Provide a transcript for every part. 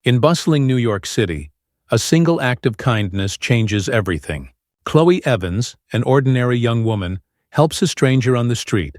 In bustling New York City, a single act of kindness changes everything. Chloe Evans, an ordinary young woman, helps a stranger on the street,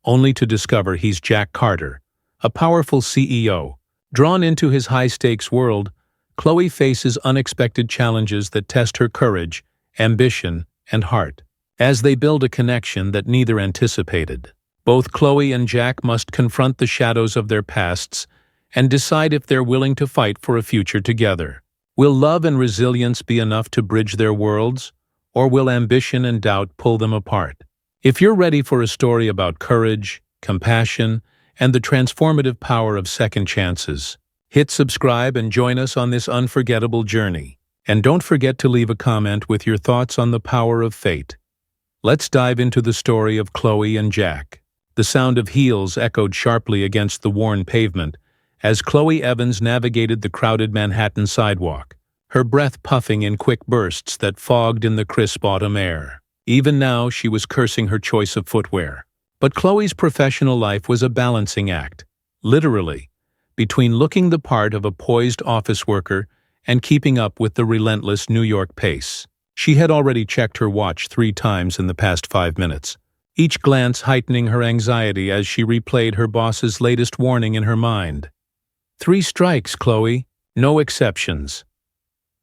only to discover he's Jack Carter, a powerful CEO. Drawn into his high-stakes world, Chloe faces unexpected challenges that test her courage, ambition, and heart. As they build a connection that neither anticipated, both Chloe and Jack must confront the shadows of their pasts and decide if they're willing to fight for a future together. Will love and resilience be enough to bridge their worlds, or will ambition and doubt pull them apart? If you're ready for a story about courage, compassion, and the transformative power of second chances, hit subscribe and join us on this unforgettable journey. And don't forget to leave a comment with your thoughts on the power of fate. Let's dive into the story of Chloe and Jack. The sound of heels echoed sharply against the worn pavement as Chloe Evans navigated the crowded Manhattan sidewalk, her breath puffing in quick bursts that fogged in the crisp autumn air. Even now, she was cursing her choice of footwear. But Chloe's professional life was a balancing act, literally, between looking the part of a poised office worker and keeping up with the relentless New York pace. She had already checked her watch 3 times in the past 5 minutes, each glance heightening her anxiety as she replayed her boss's latest warning in her mind. 3 strikes, Chloe. No exceptions.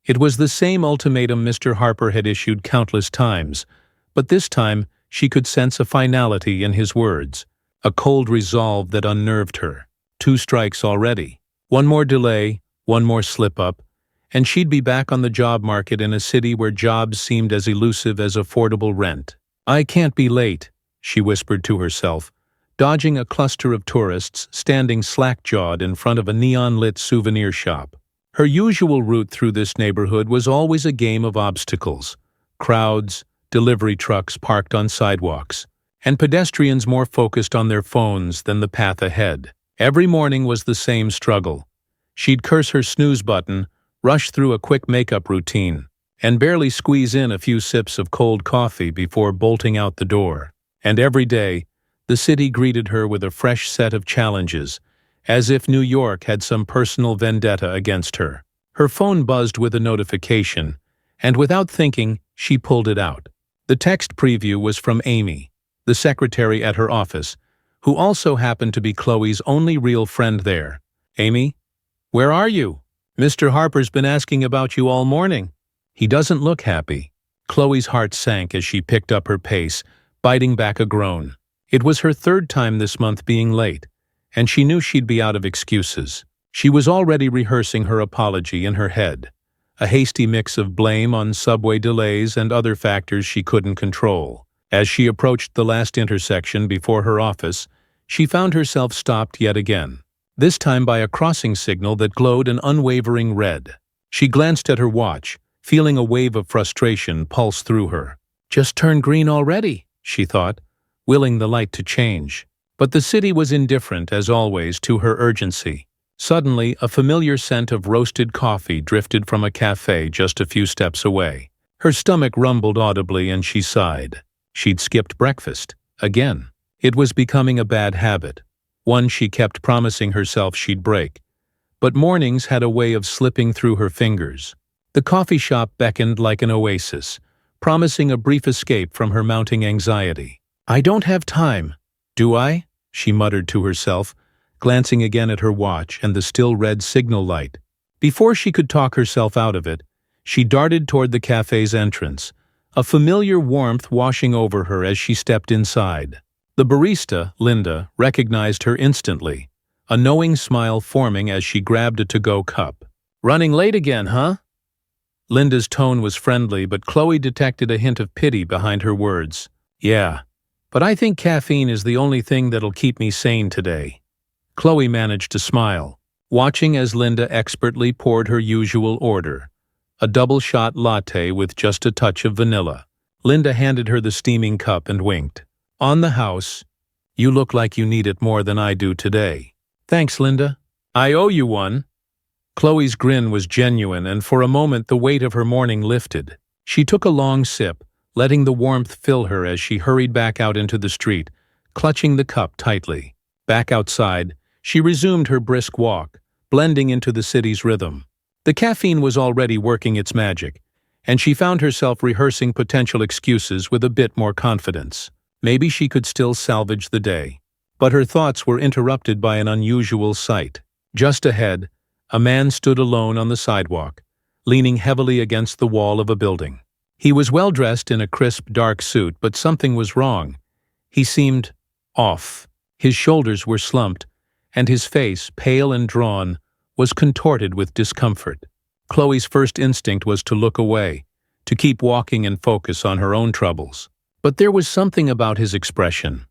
It was the same ultimatum Mr. Harper had issued countless times, but this time she could sense a finality in his words, a cold resolve that unnerved her. 2 strikes already. One more delay, one more slip-up, and she'd be back on the job market in a city where jobs seemed as elusive as affordable rent. I can't be late, she whispered to herself, dodging a cluster of tourists standing slack-jawed in front of a neon-lit souvenir shop. Her usual route through this neighborhood was always a game of obstacles: crowds, delivery trucks parked on sidewalks, and pedestrians more focused on their phones than the path ahead. Every morning was the same struggle. She'd curse her snooze button, rush through a quick makeup routine, and barely squeeze in a few sips of cold coffee before bolting out the door. And every day, the city greeted her with a fresh set of challenges, as if New York had some personal vendetta against her. Her phone buzzed with a notification, and without thinking, she pulled it out. The text preview was from Amy, the secretary at her office, who also happened to be Chloe's only real friend there. "Amy, where are you? Mr. Harper's been asking about you all morning. He doesn't look happy." Chloe's heart sank as she picked up her pace, biting back a groan. It was her 3rd time this month being late, and she knew she'd be out of excuses. She was already rehearsing her apology in her head, a hasty mix of blame on subway delays and other factors she couldn't control. As she approached the last intersection before her office, she found herself stopped yet again, this time by a crossing signal that glowed an unwavering red. She glanced at her watch, feeling a wave of frustration pulse through her. "Just turned green already," she thought, willing the light to change. But the city was indifferent, as always, to her urgency. Suddenly, a familiar scent of roasted coffee drifted from a cafe just a few steps away. Her stomach rumbled audibly and she sighed. She'd skipped breakfast. Again. It was becoming a bad habit, one she kept promising herself she'd break. But mornings had a way of slipping through her fingers. The coffee shop beckoned like an oasis, promising a brief escape from her mounting anxiety. "I don't have time, do I?" she muttered to herself, glancing again at her watch and the still red signal light. Before she could talk herself out of it, she darted toward the cafe's entrance, a familiar warmth washing over her as she stepped inside. The barista, Linda, recognized her instantly, a knowing smile forming as she grabbed a to-go cup. "Running late again, huh?" Linda's tone was friendly, but Chloe detected a hint of pity behind her words. "Yeah, but I think caffeine is the only thing that'll keep me sane today." Chloe managed to smile, watching as Linda expertly poured her usual order, a double-shot latte with just a touch of vanilla. Linda handed her the steaming cup and winked. "On the house. You look like you need it more than I do today." "Thanks, Linda. I owe you one." Chloe's grin was genuine, and for a moment the weight of her morning lifted. She took a long sip, letting the warmth fill her as she hurried back out into the street, clutching the cup tightly. Back outside, she resumed her brisk walk, blending into the city's rhythm. The caffeine was already working its magic, and she found herself rehearsing potential excuses with a bit more confidence. Maybe she could still salvage the day. But her thoughts were interrupted by an unusual sight. Just ahead, a man stood alone on the sidewalk, leaning heavily against the wall of a building. He was well dressed in a crisp, dark suit, but something was wrong. He seemed off. His shoulders were slumped, and his face, pale and drawn, was contorted with discomfort. Chloe's first instinct was to look away, to keep walking and focus on her own troubles. But there was something about his expression,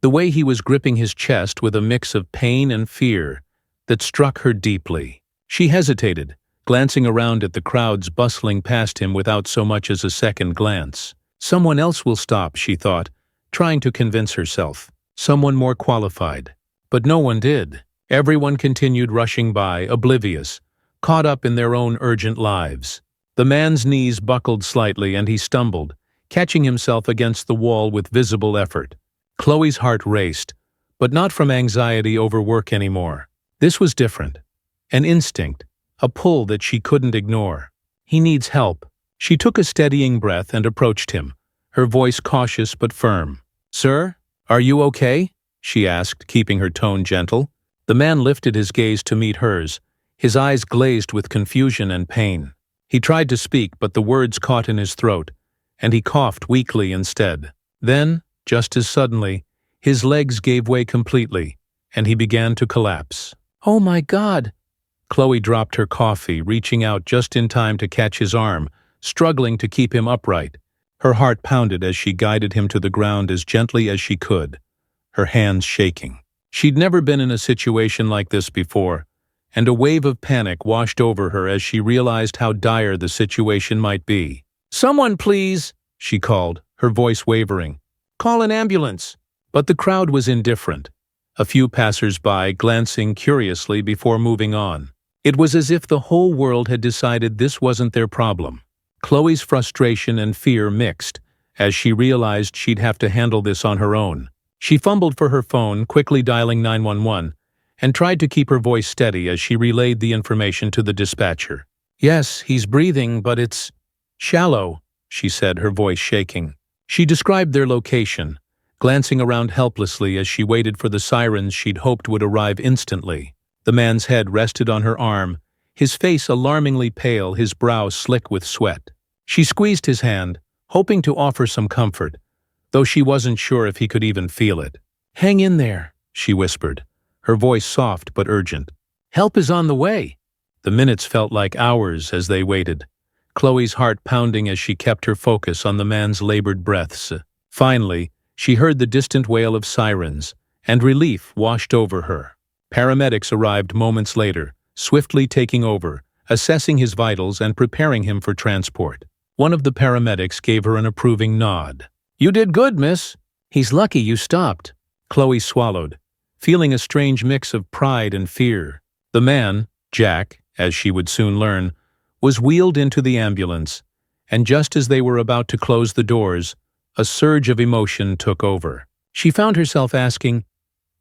the way he was gripping his chest with a mix of pain and fear, that struck her deeply. She hesitated, glancing around at the crowds bustling past him without so much as a second glance. Someone else will stop, she thought, trying to convince herself. Someone more qualified. But no one did. Everyone continued rushing by, oblivious, caught up in their own urgent lives. The man's knees buckled slightly and he stumbled, catching himself against the wall with visible effort. Chloe's heart raced, but not from anxiety over work anymore. This was different. An instinct, a pull that she couldn't ignore. He needs help. She took a steadying breath and approached him, her voice cautious but firm. "Sir, are you okay?" she asked, keeping her tone gentle. The man lifted his gaze to meet hers, his eyes glazed with confusion and pain. He tried to speak, but the words caught in his throat, and he coughed weakly instead. Then, just as suddenly, his legs gave way completely, and he began to collapse. "Oh my God!" Chloe dropped her coffee, reaching out just in time to catch his arm, struggling to keep him upright. Her heart pounded as she guided him to the ground as gently as she could, her hands shaking. She'd never been in a situation like this before, and a wave of panic washed over her as she realized how dire the situation might be. "Someone, please!" she called, her voice wavering. "Call an ambulance!" But the crowd was indifferent, a few passers-by glancing curiously before moving on. It was as if the whole world had decided this wasn't their problem. Chloe's frustration and fear mixed, as she realized she'd have to handle this on her own. She fumbled for her phone, quickly dialing 911, and tried to keep her voice steady as she relayed the information to the dispatcher. "Yes, he's breathing, but it's shallow," she said, her voice shaking. She described their location, glancing around helplessly as she waited for the sirens she'd hoped would arrive instantly. The man's head rested on her arm, his face alarmingly pale, his brow slick with sweat. She squeezed his hand, hoping to offer some comfort, though she wasn't sure if he could even feel it. "Hang in there," she whispered, her voice soft but urgent. "Help is on the way." The minutes felt like hours as they waited, Chloe's heart pounding as she kept her focus on the man's labored breaths. Finally, she heard the distant wail of sirens, and relief washed over her. Paramedics arrived moments later, swiftly taking over, assessing his vitals and preparing him for transport. One of the paramedics gave her an approving nod. "You did good, miss. He's lucky you stopped." Chloe swallowed, feeling a strange mix of pride and fear. The man, Jack, as she would soon learn, was wheeled into the ambulance, and just as they were about to close the doors, a surge of emotion took over. She found herself asking,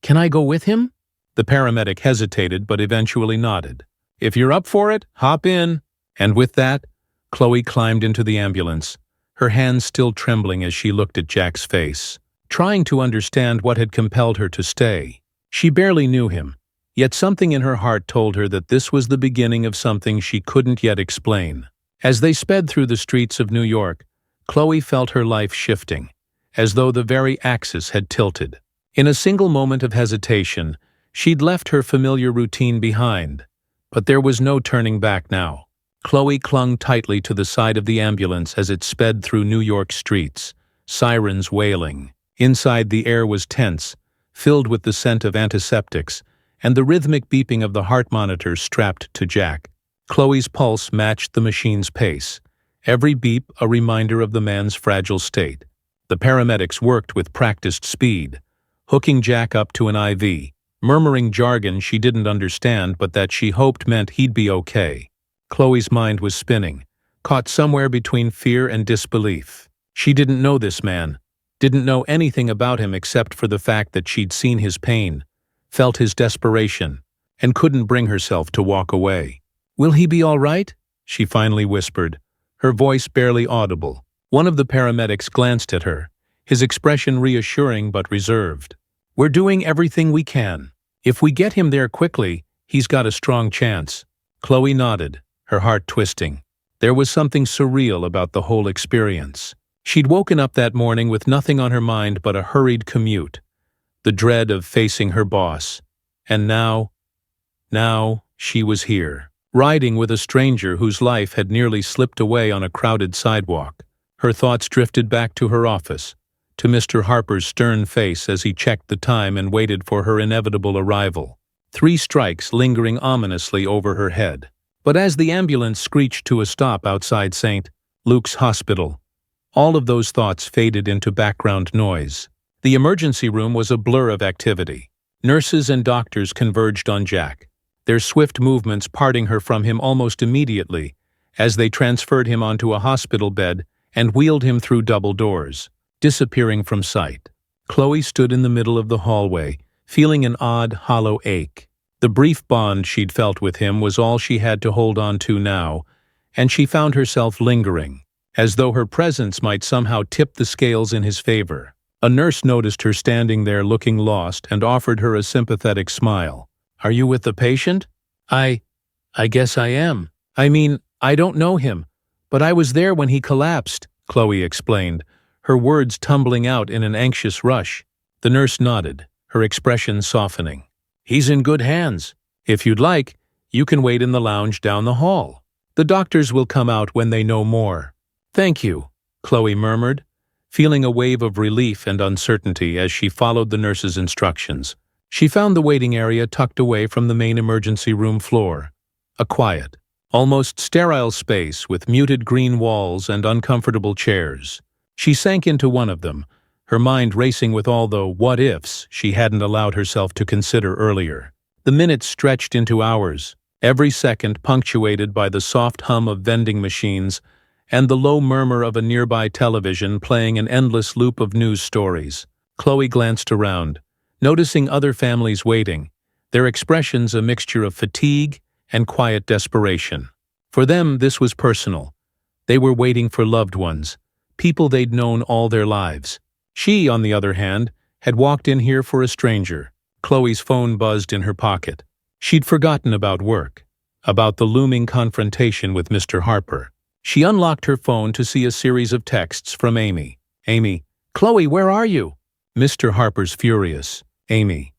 "Can I go with him?" The paramedic hesitated but eventually nodded. "If you're up for it, hop in." And with that, Chloe climbed into the ambulance, her hands still trembling as she looked at Jack's face, trying to understand what had compelled her to stay. She barely knew him, yet something in her heart told her that this was the beginning of something she couldn't yet explain. As they sped through the streets of New York, Chloe felt her life shifting, as though the very axis had tilted. In a single moment of hesitation, she'd left her familiar routine behind, but there was no turning back now. Chloe clung tightly to the side of the ambulance as it sped through New York streets, sirens wailing. Inside, the air was tense, filled with the scent of antiseptics, and the rhythmic beeping of the heart monitor strapped to Jack. Chloe's pulse matched the machine's pace, every beep a reminder of the man's fragile state. The paramedics worked with practiced speed, hooking Jack up to an IV, murmuring jargon she didn't understand but that she hoped meant he'd be okay. Chloe's mind was spinning, caught somewhere between fear and disbelief. She didn't know this man, didn't know anything about him except for the fact that she'd seen his pain, felt his desperation, and couldn't bring herself to walk away. "Will he be all right?" she finally whispered, her voice barely audible. One of the paramedics glanced at her, his expression reassuring but reserved. "We're doing everything we can. If we get him there quickly, he's got a strong chance." Chloe nodded, her heart twisting. There was something surreal about the whole experience. She'd woken up that morning with nothing on her mind but a hurried commute, the dread of facing her boss. And now she was here, riding with a stranger whose life had nearly slipped away on a crowded sidewalk. Her thoughts drifted back to her office, to Mr. Harper's stern face as he checked the time and waited for her inevitable arrival. 3 strikes lingering ominously over her head. But as the ambulance screeched to a stop outside St. Luke's Hospital, all of those thoughts faded into background noise. The emergency room was a blur of activity. Nurses and doctors converged on Jack, their swift movements parting her from him almost immediately as they transferred him onto a hospital bed and wheeled him through double doors, disappearing from sight. Chloe stood in the middle of the hallway, feeling an odd, hollow ache. The brief bond she'd felt with him was all she had to hold on to now, and she found herself lingering, as though her presence might somehow tip the scales in his favor. A nurse noticed her standing there looking lost and offered her a sympathetic smile. "Are you with the patient?" I guess I am. I mean, I don't know him, but I was there when he collapsed," Chloe explained, her words tumbling out in an anxious rush. The nurse nodded, her expression softening. "He's in good hands. If you'd like, you can wait in the lounge down the hall. The doctors will come out when they know more." "Thank you," Chloe murmured, feeling a wave of relief and uncertainty as she followed the nurse's instructions. She found the waiting area tucked away from the main emergency room floor. A quiet, almost sterile space with muted green walls and uncomfortable chairs. She sank into one of them, her mind racing with all the what-ifs she hadn't allowed herself to consider earlier. The minutes stretched into hours, every second punctuated by the soft hum of vending machines and the low murmur of a nearby television playing an endless loop of news stories. Chloe glanced around, noticing other families waiting, their expressions a mixture of fatigue and quiet desperation. For them, this was personal. They were waiting for loved ones, people they'd known all their lives. She, on the other hand, had walked in here for a stranger. Chloe's phone buzzed in her pocket. She'd forgotten about work, about the looming confrontation with Mr. Harper. She unlocked her phone to see a series of texts from Amy. "Amy, Chloe, where are you?" "Mr. Harper's furious." "Amy,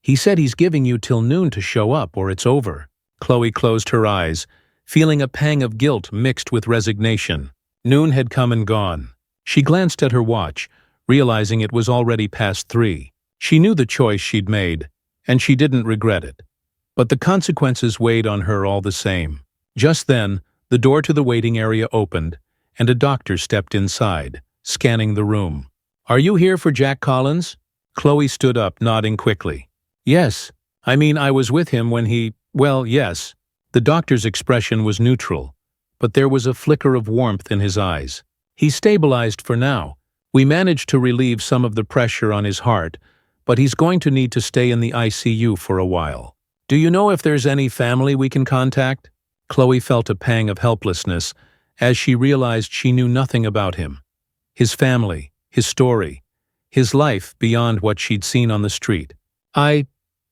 he said he's giving you till noon to show up or it's over." Chloe closed her eyes, feeling a pang of guilt mixed with resignation. Noon had come and gone. She glanced at her watch, realizing it was already past 3. She knew the choice she'd made, and she didn't regret it. But the consequences weighed on her all the same. Just then, the door to the waiting area opened, and a doctor stepped inside, scanning the room. "Are you here for Jack Collins?" Chloe stood up, nodding quickly. "Yes. I mean, I was with him when he— well, yes." The doctor's expression was neutral, but there was a flicker of warmth in his eyes. "He's stabilized for now. We managed to relieve some of the pressure on his heart, but he's going to need to stay in the ICU for a while. Do you know if there's any family we can contact?" Chloe felt a pang of helplessness as she realized she knew nothing about him. His family, his story, his life beyond what she'd seen on the street. I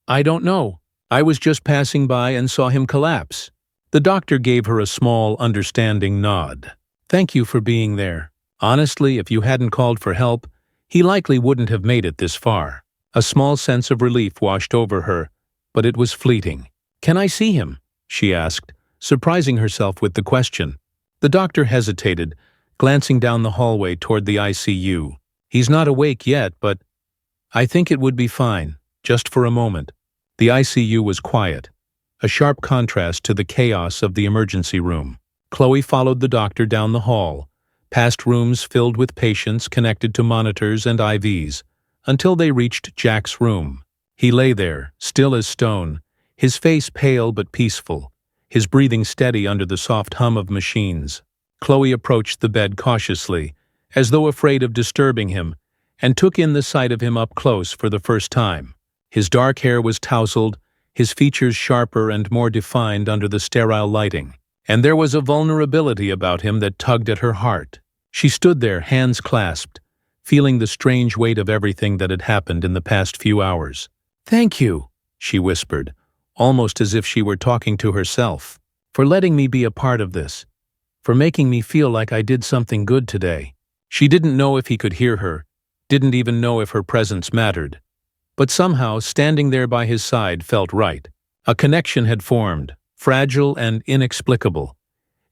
don't know. I was just passing by and saw him collapse." The doctor gave her a small, understanding nod. "Thank you for being there. Honestly, if you hadn't called for help, he likely wouldn't have made it this far." A small sense of relief washed over her, but it was fleeting. "Can I see him?" she asked, surprising herself with the question. The doctor hesitated, glancing down the hallway toward the ICU. "He's not awake yet, but I think it would be fine, just for a moment." The ICU was quiet, a sharp contrast to the chaos of the emergency room. Chloe followed the doctor down the hall, past rooms filled with patients connected to monitors and IVs, until they reached Jack's room. He lay there, still as stone, his face pale but peaceful, his breathing steady under the soft hum of machines. Chloe approached the bed cautiously, as though afraid of disturbing him, and took in the sight of him up close for the first time. His dark hair was tousled, his features sharper and more defined under the sterile lighting. And there was a vulnerability about him that tugged at her heart. She stood there, hands clasped, feeling the strange weight of everything that had happened in the past few hours. "Thank you," she whispered, almost as if she were talking to herself, "for letting me be a part of this, for making me feel like I did something good today." She didn't know if he could hear her, didn't even know if her presence mattered. But somehow, standing there by his side felt right. A connection had formed, fragile and inexplicable.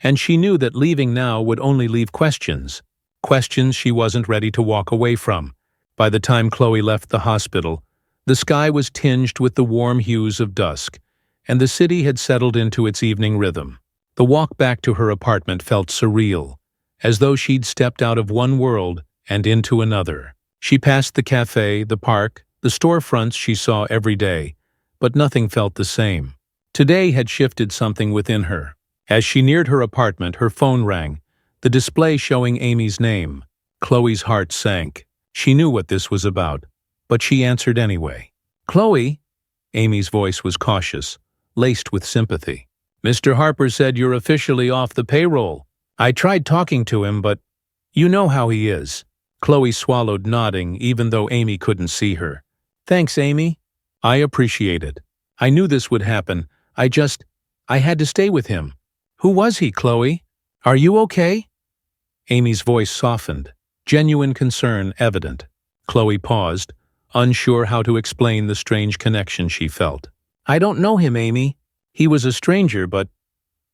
And she knew that leaving now would only leave questions. Questions she wasn't ready to walk away from. By the time Chloe left the hospital, the sky was tinged with the warm hues of dusk, and the city had settled into its evening rhythm. The walk back to her apartment felt surreal, as though she'd stepped out of one world and into another. She passed the cafe, the park, the storefronts she saw every day, but nothing felt the same. Today had shifted something within her. As she neared her apartment, her phone rang, the display showing Amy's name. Chloe's heart sank. She knew what this was about, but she answered anyway. "Chloe?" Amy's voice was cautious, laced with sympathy. "Mr. Harper said you're officially off the payroll. I tried talking to him, but you know how he is." Chloe swallowed, nodding, even though Amy couldn't see her. "Thanks, Amy. I appreciate it. I knew this would happen. I had to stay with him." "Who was he, Chloe? Are you okay?" Amy's voice softened, genuine concern evident. Chloe paused, unsure how to explain the strange connection she felt. "I don't know him, Amy. He was a stranger, but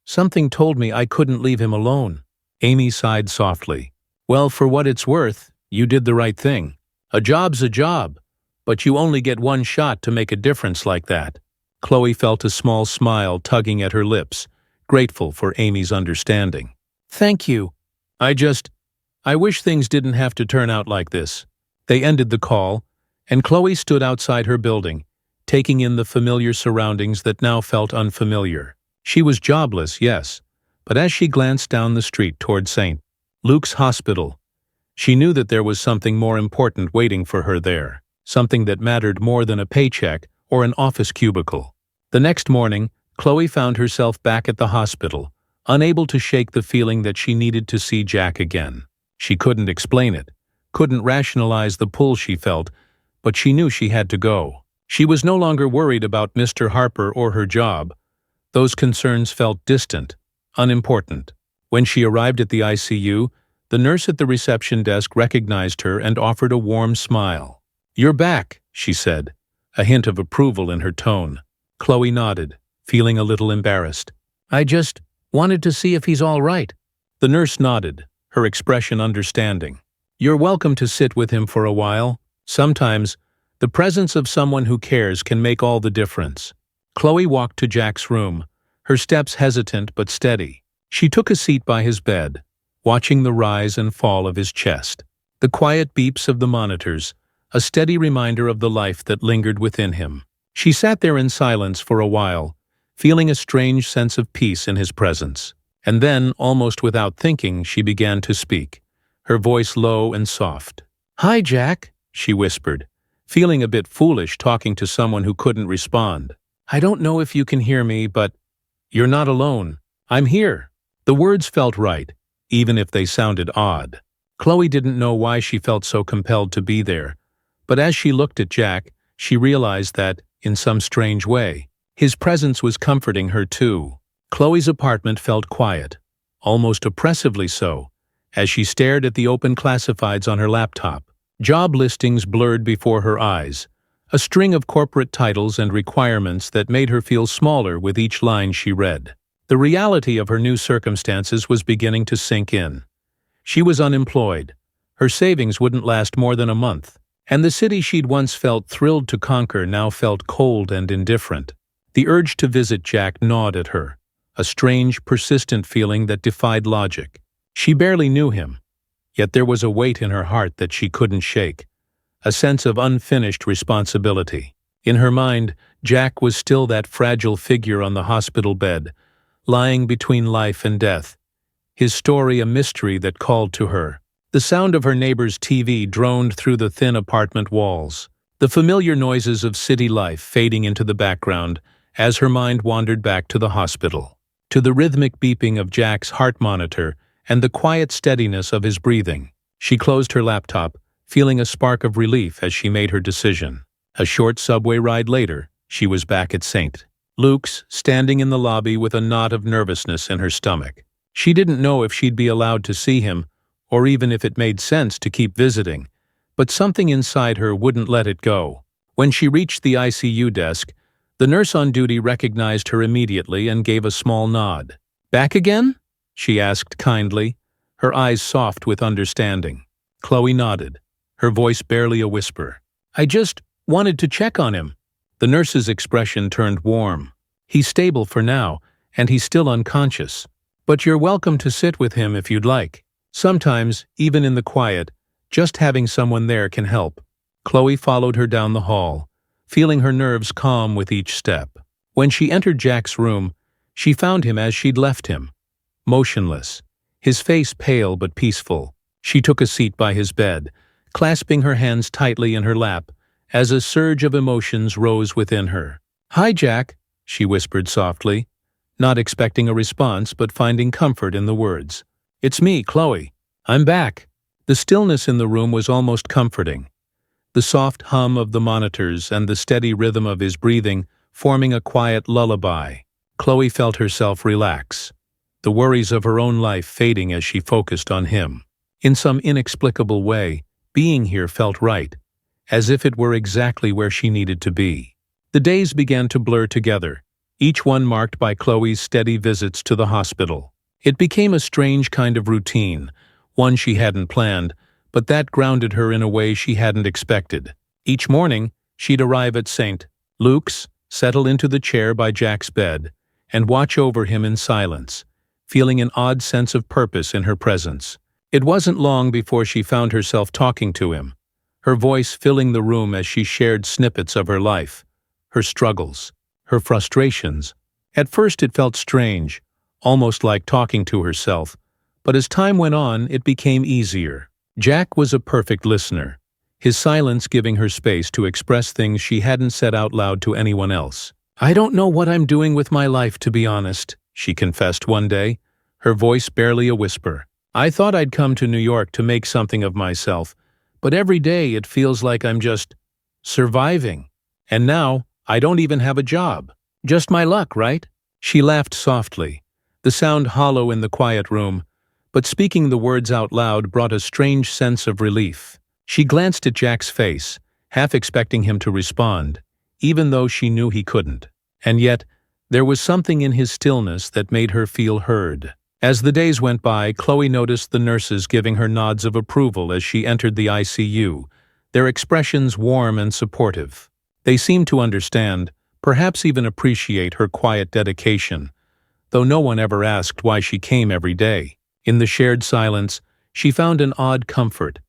something told me I couldn't leave him alone." Amy sighed softly. "Well, for what it's worth, you did the right thing. A job's a job, but you only get one shot to make a difference like that." Chloe felt a small smile tugging at her lips, grateful for Amy's understanding. "Thank you. I wish things didn't have to turn out like this." They ended the call, and Chloe stood outside her building, taking in the familiar surroundings that now felt unfamiliar. She was jobless, yes, but as she glanced down the street toward St. Luke's Hospital, she knew that there was something more important waiting for her there, something that mattered more than a paycheck or an office cubicle. The next morning, Chloe found herself back at the hospital, unable to shake the feeling that she needed to see Jack again. She couldn't explain it, couldn't rationalize the pull she felt, but she knew she had to go. She was no longer worried about Mr. Harper or her job. Those concerns felt distant, unimportant. When she arrived at the ICU, the nurse at the reception desk recognized her and offered a warm smile. "You're back," she said, a hint of approval in her tone. Chloe nodded, feeling a little embarrassed. "I just wanted to see if he's all right." The nurse nodded, her expression understanding. "You're welcome to sit with him for a while. Sometimes, the presence of someone who cares can make all the difference." Chloe walked to Jack's room, her steps hesitant but steady. She took a seat by his bed, watching the rise and fall of his chest. The quiet beeps of the monitors, a steady reminder of the life that lingered within him. She sat there in silence for a while, feeling a strange sense of peace in his presence. And then, almost without thinking, she began to speak, her voice low and soft. "Hi, Jack," she whispered, feeling a bit foolish talking to someone who couldn't respond. "I don't know if you can hear me, but you're not alone. I'm here." The words felt right, even if they sounded odd. Chloe didn't know why she felt so compelled to be there, but as she looked at Jack, she realized that, in some strange way, his presence was comforting her too. Chloe's apartment felt quiet, almost oppressively so, as she stared at the open classifieds on her laptop. Job listings blurred before her eyes, a string of corporate titles and requirements that made her feel smaller with each line she read. The reality of her new circumstances was beginning to sink in. She was unemployed. Her savings wouldn't last more than a month, and the city she'd once felt thrilled to conquer now felt cold and indifferent. The urge to visit Jack gnawed at her, a strange, persistent feeling that defied logic. She barely knew him, yet there was a weight in her heart that she couldn't shake, a sense of unfinished responsibility. In her mind, Jack was still that fragile figure on the hospital bed, lying between life and death, his story a mystery that called to her. The sound of her neighbor's TV droned through the thin apartment walls, the familiar noises of city life fading into the background as her mind wandered back to the hospital, to the rhythmic beeping of Jack's heart monitor and the quiet steadiness of his breathing. She closed her laptop, feeling a spark of relief as she made her decision. A short subway ride later, she was back at St. Luke's, standing in the lobby with a knot of nervousness in her stomach. She didn't know if she'd be allowed to see him, or even if it made sense to keep visiting, but something inside her wouldn't let it go. When she reached the ICU desk, the nurse on duty recognized her immediately and gave a small nod. "Back again?" she asked kindly, her eyes soft with understanding. Chloe nodded, her voice barely a whisper. "I just wanted to check on him." The nurse's expression turned warm. "He's stable for now, and he's still unconscious. But you're welcome to sit with him if you'd like. Sometimes, even in the quiet, just having someone there can help." Chloe followed her down the hall, feeling her nerves calm with each step. When she entered Jack's room, she found him as she'd left him, motionless, his face pale but peaceful. She took a seat by his bed, clasping her hands tightly in her lap, as a surge of emotions rose within her. "Hi, Jack," she whispered softly, not expecting a response but finding comfort in the words. "It's me, Chloe. I'm back." The stillness in the room was almost comforting. The soft hum of the monitors and the steady rhythm of his breathing forming a quiet lullaby. Chloe felt herself relax, the worries of her own life fading as she focused on him. In some inexplicable way, being here felt right, as if it were exactly where she needed to be. The days began to blur together, each one marked by Chloe's steady visits to the hospital. It became a strange kind of routine, one she hadn't planned, but that grounded her in a way she hadn't expected. Each morning, she'd arrive at St. Luke's, settle into the chair by Jack's bed, and watch over him in silence, feeling an odd sense of purpose in her presence. It wasn't long before she found herself talking to him, her voice filling the room as she shared snippets of her life, her struggles, her frustrations. At first it felt strange, almost like talking to herself, but as time went on, it became easier. Jack was a perfect listener, his silence giving her space to express things she hadn't said out loud to anyone else. "I don't know what I'm doing with my life, to be honest," she confessed one day, her voice barely a whisper. "I thought I'd come to New York to make something of myself, but every day it feels like I'm just surviving. And now, I don't even have a job. Just my luck, right?" She laughed softly, the sound hollow in the quiet room, but speaking the words out loud brought a strange sense of relief. She glanced at Jack's face, half expecting him to respond, even though she knew he couldn't. And yet, there was something in his stillness that made her feel heard. As the days went by, Chloe noticed the nurses giving her nods of approval as she entered the ICU, their expressions warm and supportive. They seemed to understand, perhaps even appreciate her quiet dedication, though no one ever asked why she came every day. In the shared silence, she found an odd comfort,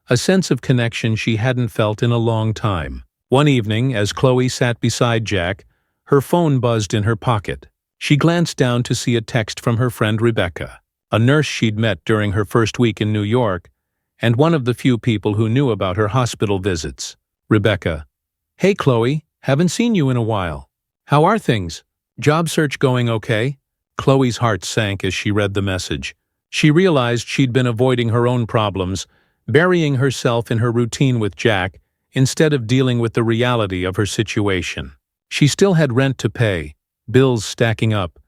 a sense of connection she hadn't felt in a long time. One evening, as Chloe sat beside Jack, her phone buzzed in her pocket. She glanced down to see a text from her friend Rebecca, a nurse she'd met during her first week in New York, and one of the few people who knew about her hospital visits. Rebecca: "Hey Chloe, haven't seen you in a while. How are things? Job search going okay?" Chloe's heart sank as she read the message. She realized she'd been avoiding her own problems, burying herself in her routine with Jack, instead of dealing with the reality of her situation. She still had rent to pay, bills stacking up,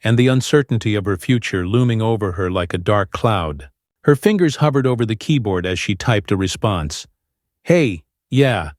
and the uncertainty of her future looming over her like a dark cloud. Her fingers hovered over the keyboard as she typed a response. "Hey, yeah,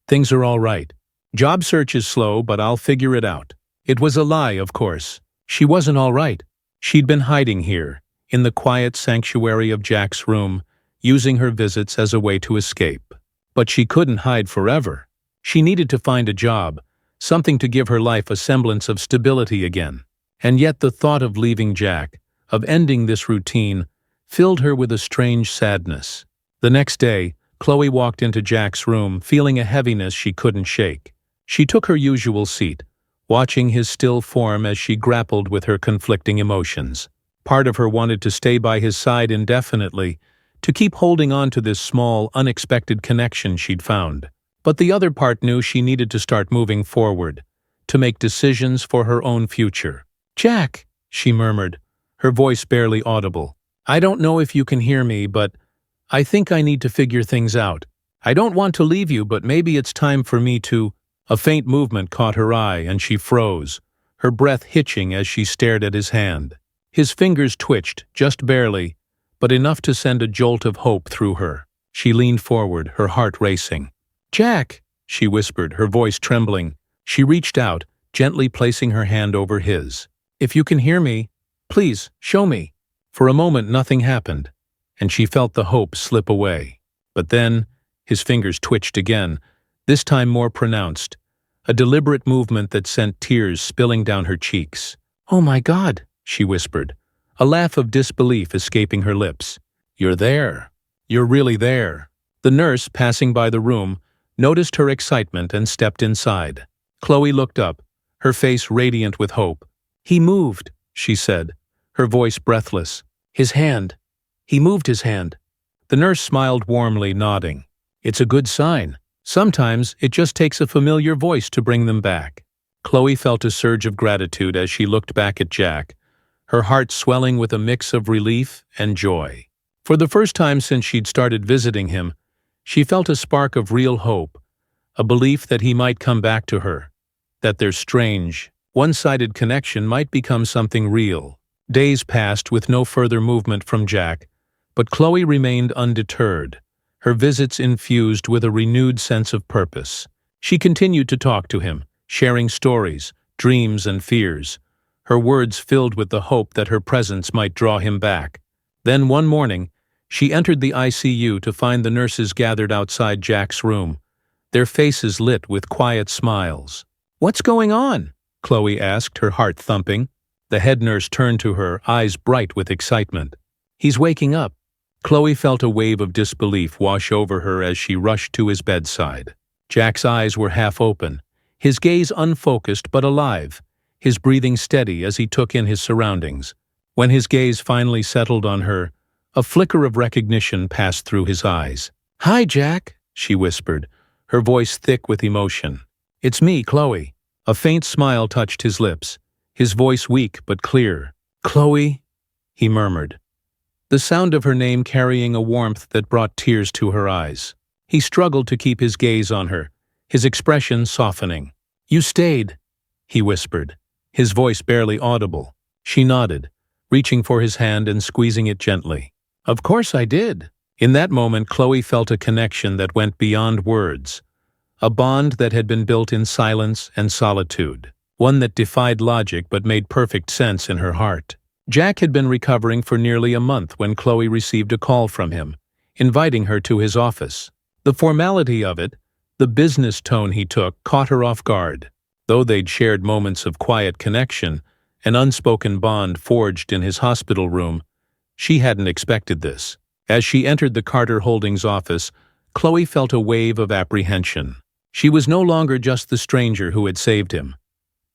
things are all right. Job search is slow, but I'll figure it out." It was a lie, of course. She wasn't all right. She'd been hiding here, in the quiet sanctuary of Jack's room, using her visits as a way to escape. But she couldn't hide forever. She needed to find a job, something to give her life a semblance of stability again. And yet the thought of leaving Jack, of ending this routine, filled her with a strange sadness. The next day, Chloe walked into Jack's room, feeling a heaviness she couldn't shake. She took her usual seat, watching his still form as she grappled with her conflicting emotions. Part of her wanted to stay by his side indefinitely, to keep holding on to this small, unexpected connection she'd found. But the other part knew she needed to start moving forward, to make decisions for her own future. "Jack," she murmured, her voice barely audible. "I don't know if you can hear me, but I think I need to figure things out. I don't want to leave you, but maybe it's time for me to—" A faint movement caught her eye, and she froze, her breath hitching as she stared at his hand. His fingers twitched, just barely, but enough to send a jolt of hope through her. She leaned forward, her heart racing. "Jack," she whispered, her voice trembling. She reached out, gently placing her hand over his. "If you can hear me, please, show me." For a moment nothing happened, and she felt the hope slip away. But then, his fingers twitched again, this time more pronounced, a deliberate movement that sent tears spilling down her cheeks. "Oh my God," she whispered, a laugh of disbelief escaping her lips. "You're there. You're really there." The nurse, passing by the room, noticed her excitement and stepped inside. Chloe looked up, her face radiant with hope. "He moved," she said, her voice breathless. "His hand. He moved his hand." The nurse smiled warmly, nodding. "It's a good sign. Sometimes it just takes a familiar voice to bring them back." Chloe felt a surge of gratitude as she looked back at Jack, her heart swelling with a mix of relief and joy. For the first time since she'd started visiting him, she felt a spark of real hope, a belief that he might come back to her, that their strange, one-sided connection might become something real. Days passed with no further movement from Jack, but Chloe remained undeterred, her visits infused with a renewed sense of purpose. She continued to talk to him, sharing stories, dreams, and fears, her words filled with the hope that her presence might draw him back. Then one morning, she entered the ICU to find the nurses gathered outside Jack's room, their faces lit with quiet smiles. "What's going on?" Chloe asked, her heart thumping. The head nurse turned to her, eyes bright with excitement. "He's waking up." Chloe felt a wave of disbelief wash over her as she rushed to his bedside. Jack's eyes were half open, his gaze unfocused but alive, his breathing steady as he took in his surroundings. When his gaze finally settled on her, a flicker of recognition passed through his eyes. "Hi, Jack," she whispered, her voice thick with emotion. "It's me, Chloe." A faint smile touched his lips, his voice weak but clear. "Chloe," he murmured, the sound of her name carrying a warmth that brought tears to her eyes. He struggled to keep his gaze on her, his expression softening. "You stayed," he whispered, his voice barely audible. She nodded, reaching for his hand and squeezing it gently. "Of course I did." In that moment, Chloe felt a connection that went beyond words, a bond that had been built in silence and solitude, one that defied logic but made perfect sense in her heart. Jack had been recovering for nearly a month when Chloe received a call from him, inviting her to his office. The formality of it, the business tone he took, caught her off guard. Though they'd shared moments of quiet connection, an unspoken bond forged in his hospital room, she hadn't expected this. As she entered the Carter Holdings office, Chloe felt a wave of apprehension. She was no longer just the stranger who had saved him.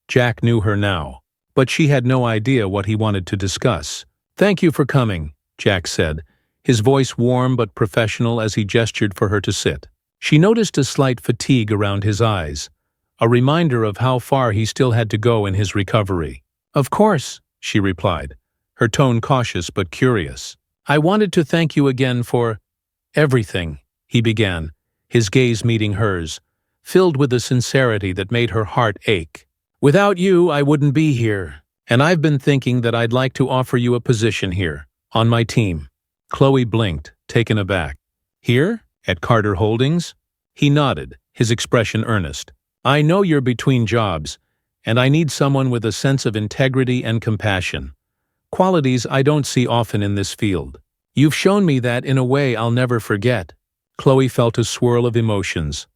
Jack knew her now, but she had no idea what he wanted to discuss. "Thank you for coming," Jack said, his voice warm but professional as he gestured for her to sit. She noticed a slight fatigue around his eyes, a reminder of how far he still had to go in his recovery. "Of course," she replied, her tone cautious but curious. "I wanted to thank you again for everything," he began, his gaze meeting hers, filled with a sincerity that made her heart ache. "Without you, I wouldn't be here, and I've been thinking that I'd like to offer you a position here, on my team." Chloe blinked, taken aback. "Here? At Carter Holdings?" He nodded, his expression earnest. "I know you're between jobs, and I need someone with a sense of integrity and compassion. Qualities I don't see often in this field. You've shown me that in a way I'll never forget." Chloe felt a swirl of emotions,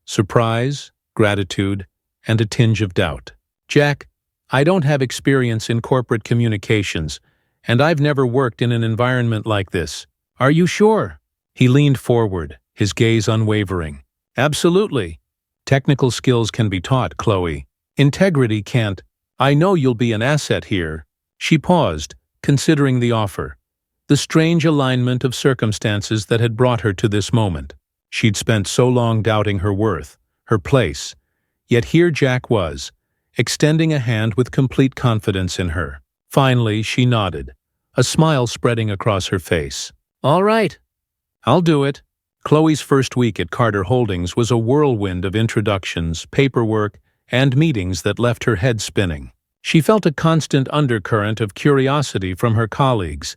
surprise, gratitude, and a tinge of doubt. "Jack, I don't have experience in corporate communications, and I've never worked in an environment like this. Are you sure?" He leaned forward, his gaze unwavering. "Absolutely. Technical skills can be taught, Chloe. Integrity can't. I know you'll be an asset here." She paused, considering the offer, the strange alignment of circumstances that had brought her to this moment. She'd spent so long doubting her worth, her place, yet here Jack was, extending a hand with complete confidence in her. Finally, she nodded, a smile spreading across her face. "All right, I'll do it." Chloe's first week at Carter Holdings was a whirlwind of introductions, paperwork, and meetings that left her head spinning. She felt a constant undercurrent of curiosity from her colleagues,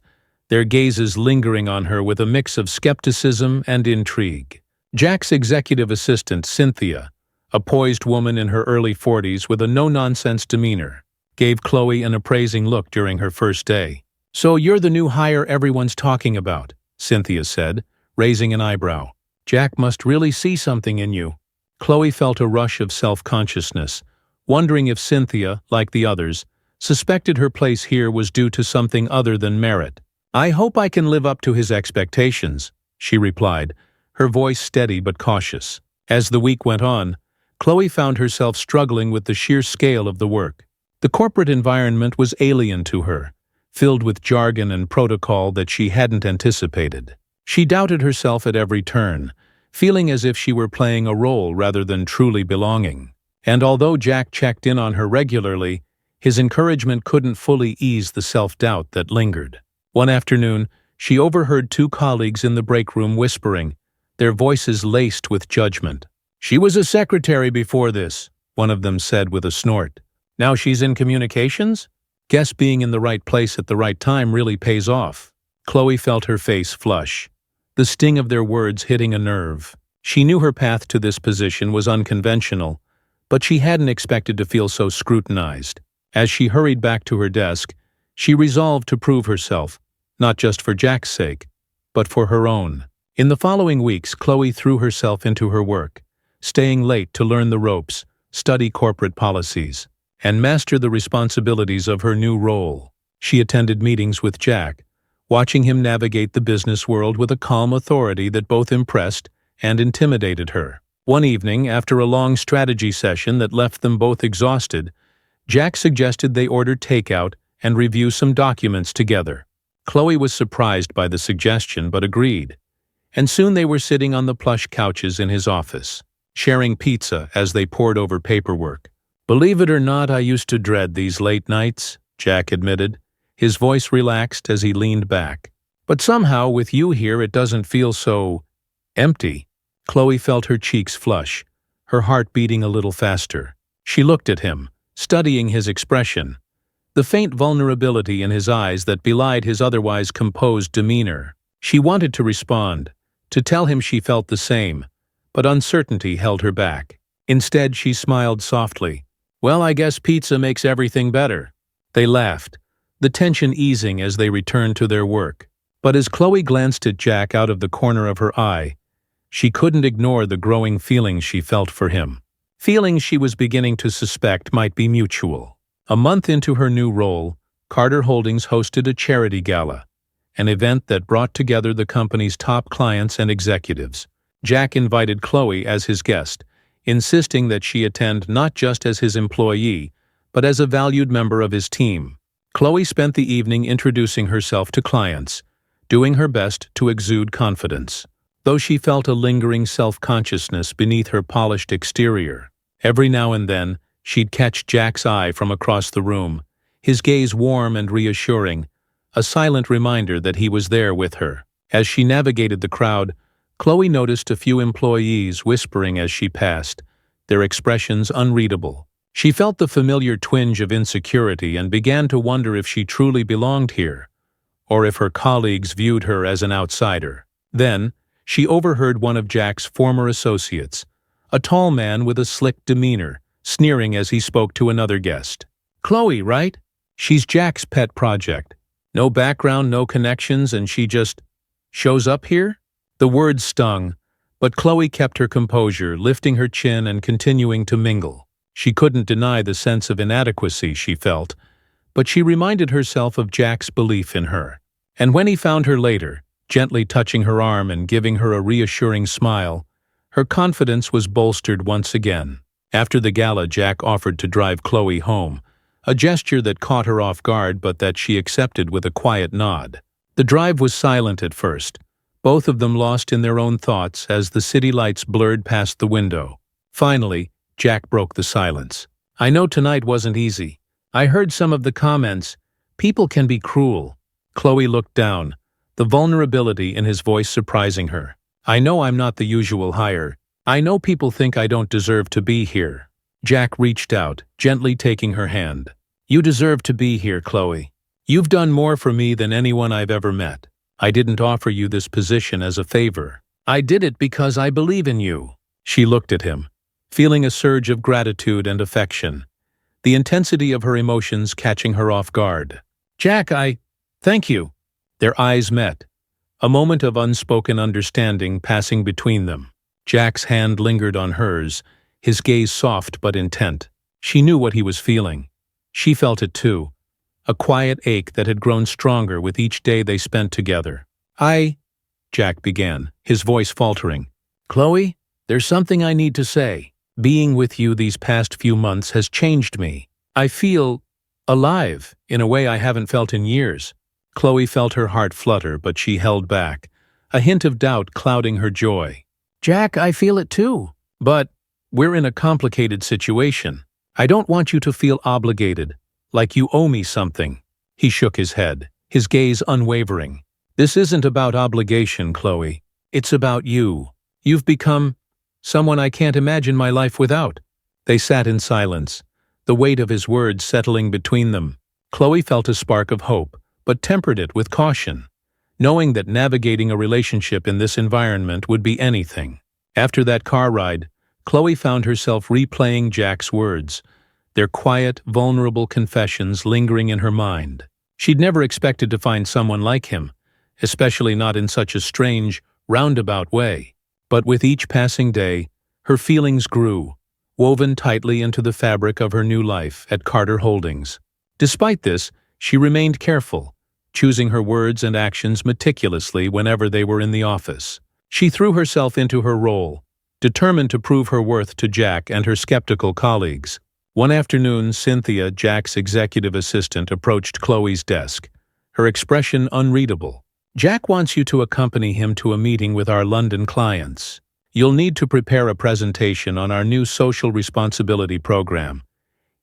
their gazes lingering on her with a mix of skepticism and intrigue. Jack's executive assistant, Cynthia, a poised woman in her early 40s with a no-nonsense demeanor, gave Chloe an appraising look during her first day. "So you're the new hire everyone's talking about," Cynthia said, raising an eyebrow. "Jack must really see something in you." Chloe felt a rush of self-consciousness, wondering if Cynthia, like the others, suspected her place here was due to something other than merit. "I hope I can live up to his expectations," she replied, her voice steady but cautious. As the week went on, Chloe found herself struggling with the sheer scale of the work. The corporate environment was alien to her, filled with jargon and protocol that she hadn't anticipated. She doubted herself at every turn, feeling as if she were playing a role rather than truly belonging. And although Jack checked in on her regularly, his encouragement couldn't fully ease the self-doubt that lingered. One afternoon, she overheard two colleagues in the break room whispering, their voices laced with judgment. "She was a secretary before this," one of them said with a snort. "Now she's in communications? Guess being in the right place at the right time really pays off." Chloe felt her face flush, the sting of their words hitting a nerve. She knew her path to this position was unconventional, but she hadn't expected to feel so scrutinized. As she hurried back to her desk, she resolved to prove herself, not just for Jack's sake, but for her own. In the following weeks, Chloe threw herself into her work, staying late to learn the ropes, study corporate policies, and master the responsibilities of her new role. She attended meetings with Jack, watching him navigate the business world with a calm authority that both impressed and intimidated her. One evening, after a long strategy session that left them both exhausted, Jack suggested they order takeout and review some documents together. Chloe was surprised by the suggestion but agreed, and soon they were sitting on the plush couches in his office, sharing pizza as they pored over paperwork. "Believe it or not, I used to dread these late nights," Jack admitted, his voice relaxed as he leaned back. "But somehow, with you here, it doesn't feel so empty." Chloe felt her cheeks flush, her heart beating a little faster. She looked at him, studying his expression, the faint vulnerability in his eyes that belied his otherwise composed demeanor. She wanted to respond, to tell him she felt the same, but uncertainty held her back. Instead, she smiled softly. "Well, I guess pizza makes everything better." They laughed, the tension easing as they returned to their work. But as Chloe glanced at Jack out of the corner of her eye, she couldn't ignore the growing feelings she felt for him. Feelings she was beginning to suspect might be mutual. A month into her new role, Carter Holdings hosted a charity gala, an event that brought together the company's top clients and executives. Jack invited Chloe as his guest, insisting that she attend not just as his employee, but as a valued member of his team. Chloe spent the evening introducing herself to clients, doing her best to exude confidence, though she felt a lingering self-consciousness beneath her polished exterior. Every now and then, she'd catch Jack's eye from across the room, his gaze warm and reassuring, a silent reminder that he was there with her. As she navigated the crowd, Chloe noticed a few employees whispering as she passed, their expressions unreadable. She felt the familiar twinge of insecurity and began to wonder if she truly belonged here, or if her colleagues viewed her as an outsider. Then, she overheard one of Jack's former associates, a tall man with a slick demeanor, sneering as he spoke to another guest. "Chloe, right? She's Jack's pet project. No background, no connections, and she just shows up here?" The words stung, but Chloe kept her composure, lifting her chin and continuing to mingle. She couldn't deny the sense of inadequacy she felt, but she reminded herself of Jack's belief in her. And when he found her later, gently touching her arm and giving her a reassuring smile, her confidence was bolstered once again. After the gala, Jack offered to drive Chloe home, a gesture that caught her off guard but that she accepted with a quiet nod. The drive was silent at first, both of them lost in their own thoughts as the city lights blurred past the window. Finally, Jack broke the silence. I know tonight wasn't easy. I heard some of the comments. People can be cruel. Chloe looked down, the vulnerability in his voice surprising her. I know I'm not the usual hire. I know people think I don't deserve to be here. Jack reached out, gently taking her hand. You deserve to be here, Chloe. You've done more for me than anyone I've ever met. I didn't offer you this position as a favor. I did it because I believe in you. She looked at him, feeling a surge of gratitude and affection, the intensity of her emotions catching her off guard. Jack, thank you. Their eyes met, a moment of unspoken understanding passing between them. Jack's hand lingered on hers, his gaze soft but intent. She knew what he was feeling. She felt it too, a quiet ache that had grown stronger with each day they spent together. Jack began, his voice faltering. Chloe, there's something I need to say. Being with you these past few months has changed me. I feel alive in a way I haven't felt in years. Chloe felt her heart flutter, but she held back, a hint of doubt clouding her joy. Jack, I feel it too. But we're in a complicated situation. I don't want you to feel obligated, like you owe me something. He shook his head, his gaze unwavering. This isn't about obligation, Chloe. It's about you. You've become someone I can't imagine my life without. They sat in silence, the weight of his words settling between them. Chloe felt a spark of hope, but tempered it with caution, knowing that navigating a relationship in this environment would be anything. After that car ride, Chloe found herself replaying Jack's words, their quiet, vulnerable confessions lingering in her mind. She'd never expected to find someone like him, especially not in such a strange, roundabout way. But with each passing day, her feelings grew, woven tightly into the fabric of her new life at Carter Holdings. Despite this, she remained careful, choosing her words and actions meticulously whenever they were in the office. She threw herself into her role, determined to prove her worth to Jack and her skeptical colleagues. One afternoon, Cynthia, Jack's executive assistant, approached Chloe's desk, her expression unreadable. Jack wants you to accompany him to a meeting with our London clients. You'll need to prepare a presentation on our new social responsibility program.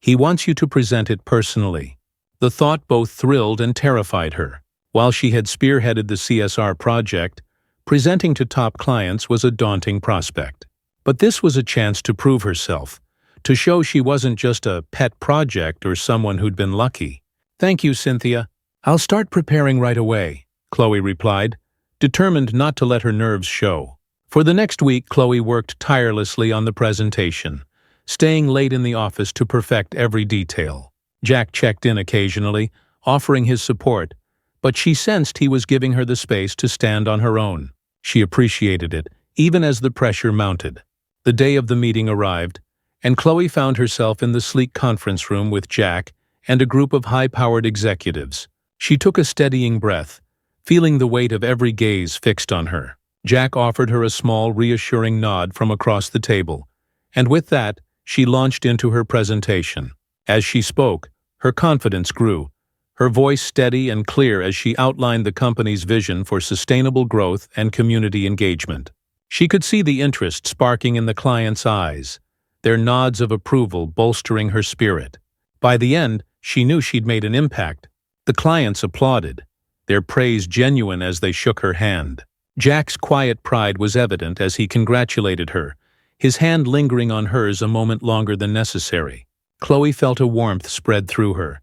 He wants you to present it personally. The thought both thrilled and terrified her. While she had spearheaded the CSR project, presenting to top clients was a daunting prospect. But this was a chance to prove herself, to show she wasn't just a pet project or someone who'd been lucky. Thank you, Cynthia. I'll start preparing right away, Chloe replied, determined not to let her nerves show. For the next week, Chloe worked tirelessly on the presentation, staying late in the office to perfect every detail. Jack checked in occasionally, offering his support, but she sensed he was giving her the space to stand on her own. She appreciated it, even as the pressure mounted. The day of the meeting arrived, and Chloe found herself in the sleek conference room with Jack and a group of high-powered executives. She took a steadying breath, feeling the weight of every gaze fixed on her. Jack offered her a small, reassuring nod from across the table, and with that, she launched into her presentation. As she spoke, her confidence grew, her voice steady and clear as she outlined the company's vision for sustainable growth and community engagement. She could see the interest sparking in the clients' eyes, their nods of approval bolstering her spirit. By the end, she knew she'd made an impact. The clients applauded, their praise genuine as they shook her hand. Jack's quiet pride was evident as he congratulated her, his hand lingering on hers a moment longer than necessary. Chloe felt a warmth spread through her,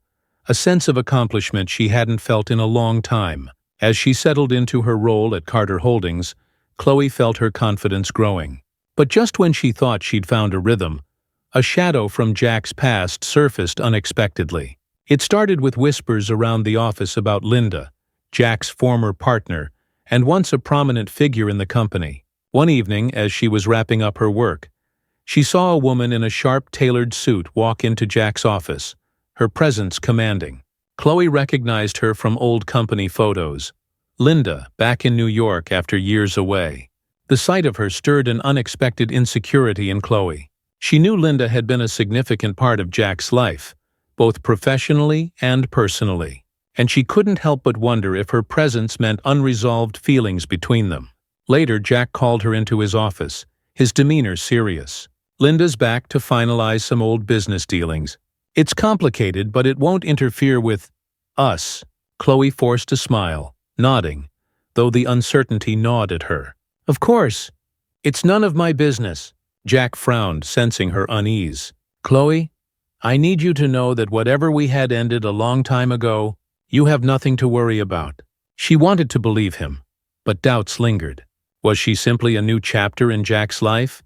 a sense of accomplishment she hadn't felt in a long time. As she settled into her role at Carter Holdings, Chloe felt her confidence growing. But just when she thought she'd found a rhythm, a shadow from Jack's past surfaced unexpectedly. It started with whispers around the office about Linda, Jack's former partner, and once a prominent figure in the company. One evening, as she was wrapping up her work, she saw a woman in a sharp, tailored suit walk into Jack's office, her presence commanding. Chloe recognized her from old company photos. Linda, back in New York after years away. The sight of her stirred an unexpected insecurity in Chloe. She knew Linda had been a significant part of Jack's life, both professionally and personally, and she couldn't help but wonder if her presence meant unresolved feelings between them. Later, Jack called her into his office, his demeanor serious. Linda's back to finalize some old business dealings. It's complicated, but it won't interfere with us. Chloe forced a smile, nodding, though the uncertainty gnawed at her. Of course. It's none of my business. Jack frowned, sensing her unease. Chloe, I need you to know that whatever we had ended a long time ago, you have nothing to worry about. She wanted to believe him, but doubts lingered. Was she simply a new chapter in Jack's life?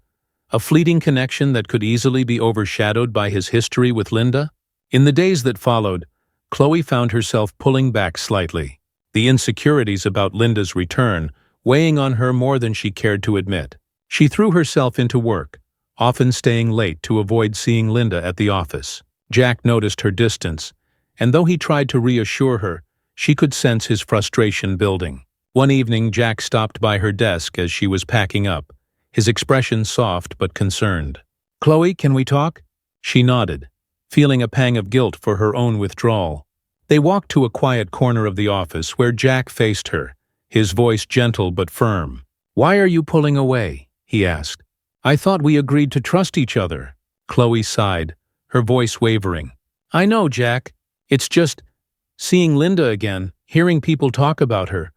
A fleeting connection that could easily be overshadowed by his history with Linda? In the days that followed, Chloe found herself pulling back slightly, the insecurities about Linda's return weighing on her more than she cared to admit. She threw herself into work, often staying late to avoid seeing Linda at the office. Jack noticed her distance, and though he tried to reassure her, she could sense his frustration building. One evening, Jack stopped by her desk as she was packing up, his expression soft but concerned. "Chloe, can we talk?" She nodded, feeling a pang of guilt for her own withdrawal. They walked to a quiet corner of the office where Jack faced her, his voice gentle but firm. "Why are you pulling away?" he asked. "I thought we agreed to trust each other." Chloe sighed, her voice wavering. "I know, Jack. It's just seeing Linda again, hearing people talk about her.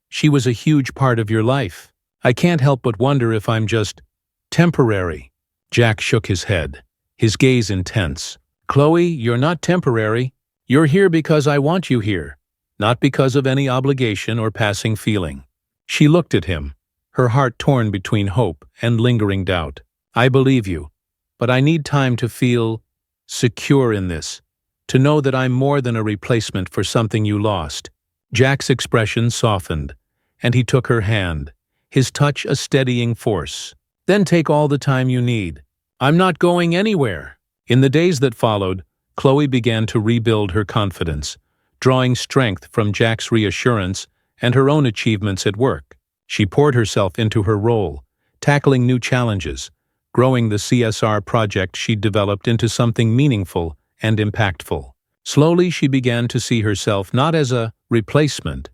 She was a huge part of your life. I can't help but wonder if I'm just temporary." Jack shook his head, his gaze intense. "Chloe, you're not temporary. You're here because I want you here, not because of any obligation or passing feeling." She looked at him, her heart torn between hope and lingering doubt. "I believe you, but I need time to feel secure in this, to know that I'm more than a replacement for something you lost." Jack's expression softened, and he took her hand, his touch a steadying force. "Then take all the time you need. I'm not going anywhere." In the days that followed, Chloe began to rebuild her confidence, drawing strength from Jack's reassurance and her own achievements at work. She poured herself into her role, tackling new challenges, growing the CSR project she'd developed into something meaningful and impactful. Slowly, she began to see herself not as a replacement,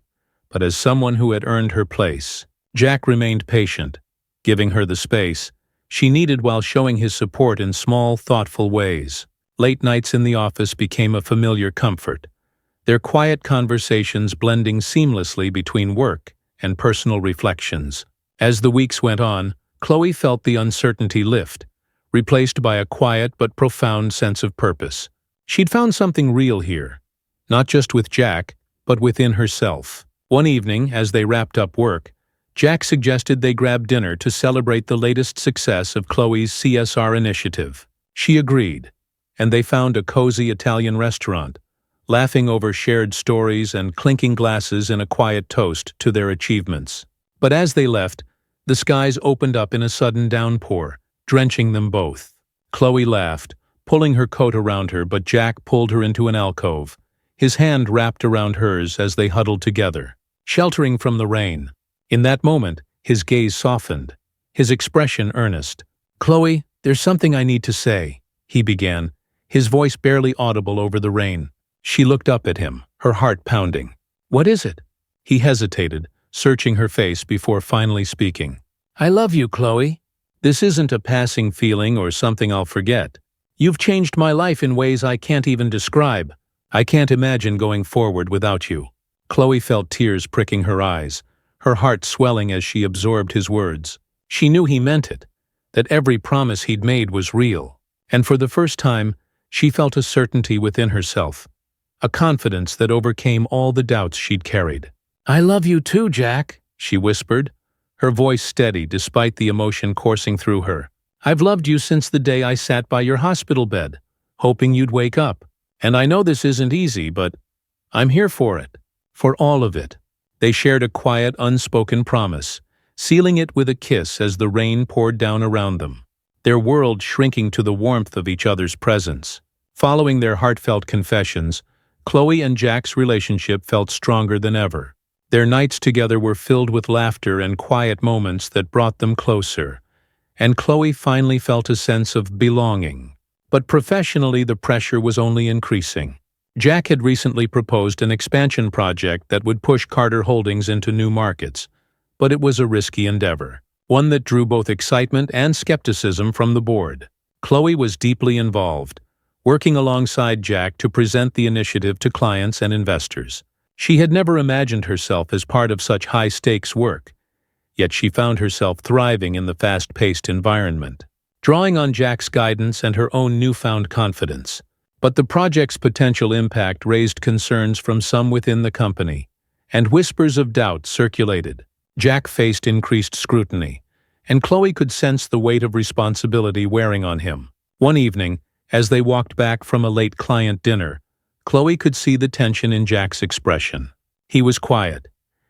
but as someone who had earned her place. Jack remained patient, giving her the space she needed while showing his support in small, thoughtful ways. Late nights in the office became a familiar comfort, their quiet conversations blending seamlessly between work and personal reflections. As the weeks went on, Chloe felt the uncertainty lift, replaced by a quiet but profound sense of purpose. She'd found something real here, not just with Jack, but within herself. One evening, as they wrapped up work, Jack suggested they grab dinner to celebrate the latest success of Chloe's CSR initiative. She agreed, and they found a cozy Italian restaurant, laughing over shared stories and clinking glasses in a quiet toast to their achievements. But as they left, the skies opened up in a sudden downpour, drenching them both. Chloe laughed, pulling her coat around her, but Jack pulled her into an alcove, his hand wrapped around hers as they huddled together, sheltering from the rain. In that moment, his gaze softened, his expression earnest. "Chloe, there's something I need to say," he began, his voice barely audible over the rain. She looked up at him, her heart pounding. "What is it?" He hesitated, searching her face before finally speaking. "I love you, Chloe. This isn't a passing feeling or something I'll forget. You've changed my life in ways I can't even describe. I can't imagine going forward without you." Chloe felt tears pricking her eyes, her heart swelling as she absorbed his words. She knew he meant it, that every promise he'd made was real. And for the first time, she felt a certainty within herself, a confidence that overcame all the doubts she'd carried. "I love you too, Jack," she whispered, her voice steady despite the emotion coursing through her. "I've loved you since the day I sat by your hospital bed, hoping you'd wake up. And I know this isn't easy, but I'm here for it, for all of it." They shared a quiet, unspoken promise, sealing it with a kiss as the rain poured down around them, their world shrinking to the warmth of each other's presence. Following their heartfelt confessions, Chloe and Jack's relationship felt stronger than ever. Their nights together were filled with laughter and quiet moments that brought them closer, and Chloe finally felt a sense of belonging. But professionally, the pressure was only increasing. Jack had recently proposed an expansion project that would push Carter Holdings into new markets, but it was a risky endeavor. one that drew both excitement and skepticism from the board. Chloe was deeply involved, working alongside Jack to present the initiative to clients and investors. She had never imagined herself as part of such high-stakes work, yet she found herself thriving in the fast-paced environment, drawing on Jack's guidance and her own newfound confidence. But the project's potential impact raised concerns from some within the company, and whispers of doubt circulated. Jack faced increased scrutiny, and Chloe could sense the weight of responsibility wearing on him. One evening, as they walked back from a late client dinner, Chloe could see the tension in Jack's expression. He was quiet,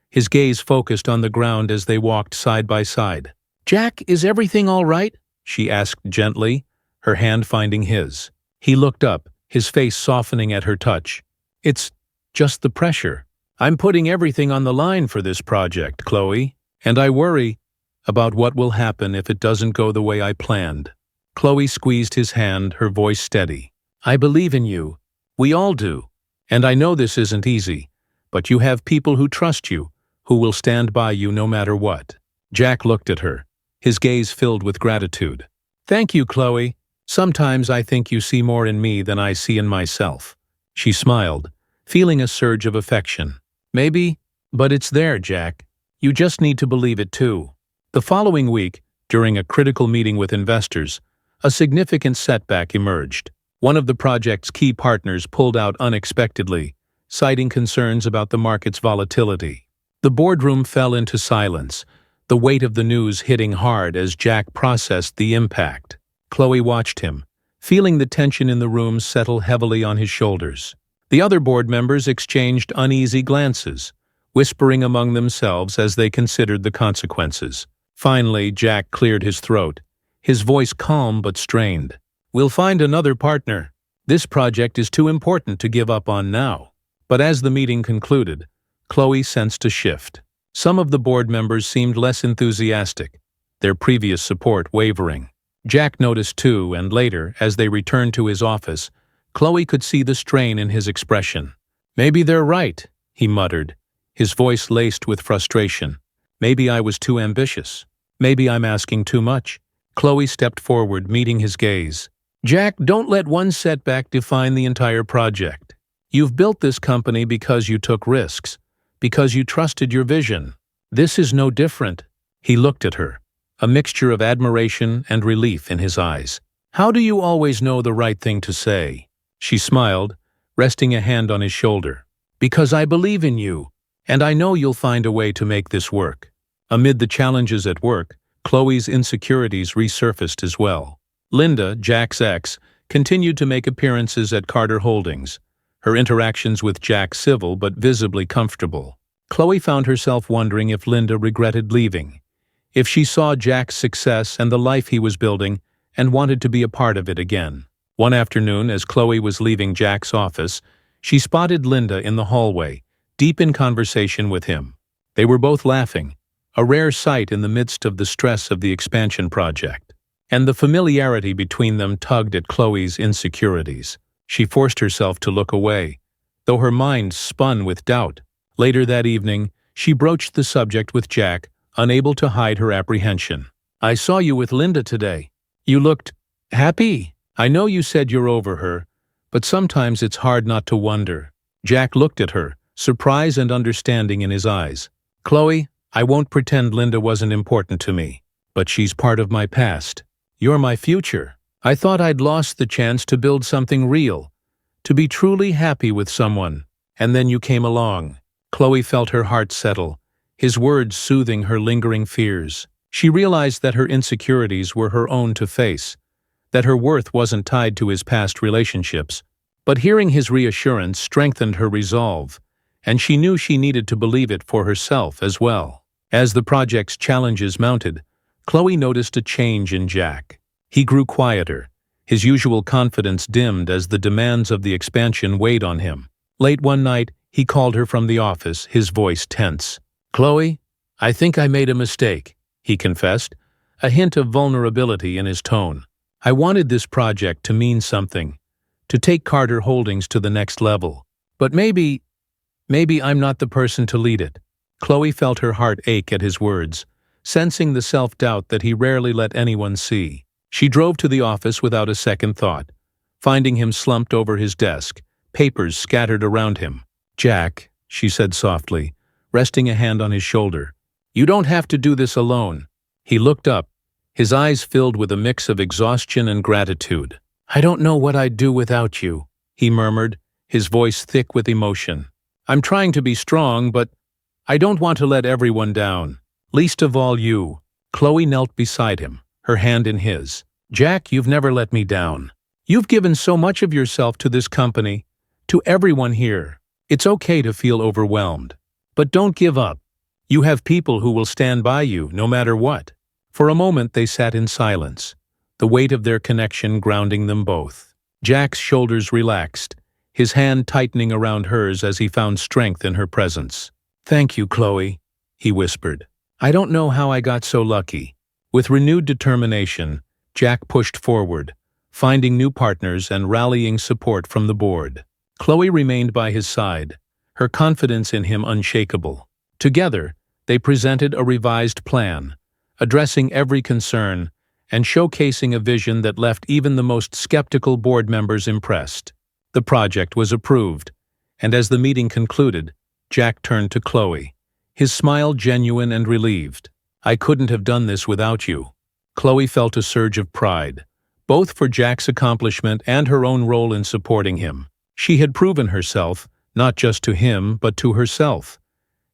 his gaze focused on the ground as they walked side by side. "Jack, is everything all right?" she asked gently, her hand finding his. He looked up, his face softening at her touch. "It's just the pressure. I'm putting everything on the line for this project, Chloe, and I worry about what will happen if it doesn't go the way I planned." Chloe squeezed his hand, her voice steady. "I believe in you. We all do. And I know this isn't easy, but you have people who trust you, who will stand by you no matter what." Jack looked at her, his gaze filled with gratitude. "Thank you, Chloe. Sometimes I think you see more in me than I see in myself." She smiled, feeling a surge of affection. "Maybe, but it's there, Jack. You just need to believe it too." The following week, during a critical meeting with investors, a significant setback emerged. One of the project's key partners pulled out unexpectedly, citing concerns about the market's volatility. The boardroom fell into silence, the weight of the news hitting hard as Jack processed the impact. Chloe watched him, feeling the tension in the room settle heavily on his shoulders. The other board members exchanged uneasy glances, whispering among themselves as they considered the consequences. Finally, Jack cleared his throat, his voice calm but strained. "We'll find another partner. This project is too important to give up on now." But as the meeting concluded, Chloe sensed a shift. Some of the board members seemed less enthusiastic, their previous support wavering. Jack noticed too, and later, as they returned to his office, Chloe could see the strain in his expression. "Maybe they're right," he muttered, his voice laced with frustration. "Maybe I was too ambitious. Maybe I'm asking too much." Chloe stepped forward, meeting his gaze. "Jack, don't let one setback define the entire project. You've built this company because you took risks, because you trusted your vision. This is no different." He looked at her, a mixture of admiration and relief in his eyes. "How do you always know the right thing to say?" She smiled, resting a hand on his shoulder. "Because I believe in you, and I know you'll find a way to make this work." Amid the challenges at work, Chloe's insecurities resurfaced as well. Linda, Jack's ex, continued to make appearances at Carter Holdings, her interactions with Jack civil but visibly comfortable. Chloe found herself wondering if Linda regretted leaving, if she saw Jack's success and the life he was building and wanted to be a part of it again. One afternoon, as Chloe was leaving Jack's office, she spotted Linda in the hallway, deep in conversation with him. They were both laughing, a rare sight in the midst of the stress of the expansion project. And the familiarity between them tugged at Chloe's insecurities. She forced herself to look away, though her mind spun with doubt. Later that evening, she broached the subject with Jack, unable to hide her apprehension. "I saw you with Linda today. You looked happy. I know you said you're over her, but sometimes it's hard not to wonder." Jack looked at her, surprise and understanding in his eyes. "Chloe, I won't pretend Linda wasn't important to me, but she's part of my past. You're my future. I thought I'd lost the chance to build something real, to be truly happy with someone, and then you came along." Chloe felt her heart settle, his words soothing her lingering fears. She realized that her insecurities were her own to face, that her worth wasn't tied to his past relationships. But hearing his reassurance strengthened her resolve, and she knew she needed to believe it for herself as well. As the project's challenges mounted, Chloe noticed a change in Jack. He grew quieter, his usual confidence dimmed as the demands of the expansion weighed on him. Late one night, he called her from the office, his voice tense. "Chloe, I think I made a mistake," he confessed, a hint of vulnerability in his tone. "I wanted this project to mean something, to take Carter Holdings to the next level. But maybe I'm not the person to lead it." Chloe felt her heart ache at his words, sensing the self-doubt that he rarely let anyone see. She drove to the office without a second thought, finding him slumped over his desk, papers scattered around him. "Jack," she said softly, resting a hand on his shoulder, "you don't have to do this alone." He looked up, his eyes filled with a mix of exhaustion and gratitude. "I don't know what I'd do without you," he murmured, his voice thick with emotion. "I'm trying to be strong, but I don't want to let everyone down. Least of all you." Chloe knelt beside him, her hand in his. "Jack, you've never let me down. You've given so much of yourself to this company, to everyone here. It's okay to feel overwhelmed. But don't give up. You have people who will stand by you, no matter what." For a moment they sat in silence, the weight of their connection grounding them both. Jack's shoulders relaxed, his hand tightening around hers as he found strength in her presence. "Thank you, Chloe," he whispered. "I don't know how I got so lucky." With renewed determination, Jack pushed forward, finding new partners and rallying support from the board. Chloe remained by his side, her confidence in him unshakable. Together, they presented a revised plan, addressing every concern and showcasing a vision that left even the most skeptical board members impressed. The project was approved, and as the meeting concluded, Jack turned to Chloe, his smile genuine and relieved. "I couldn't have done this without you." Chloe felt a surge of pride, both for Jack's accomplishment and her own role in supporting him. She had proven herself, not just to him, but to herself,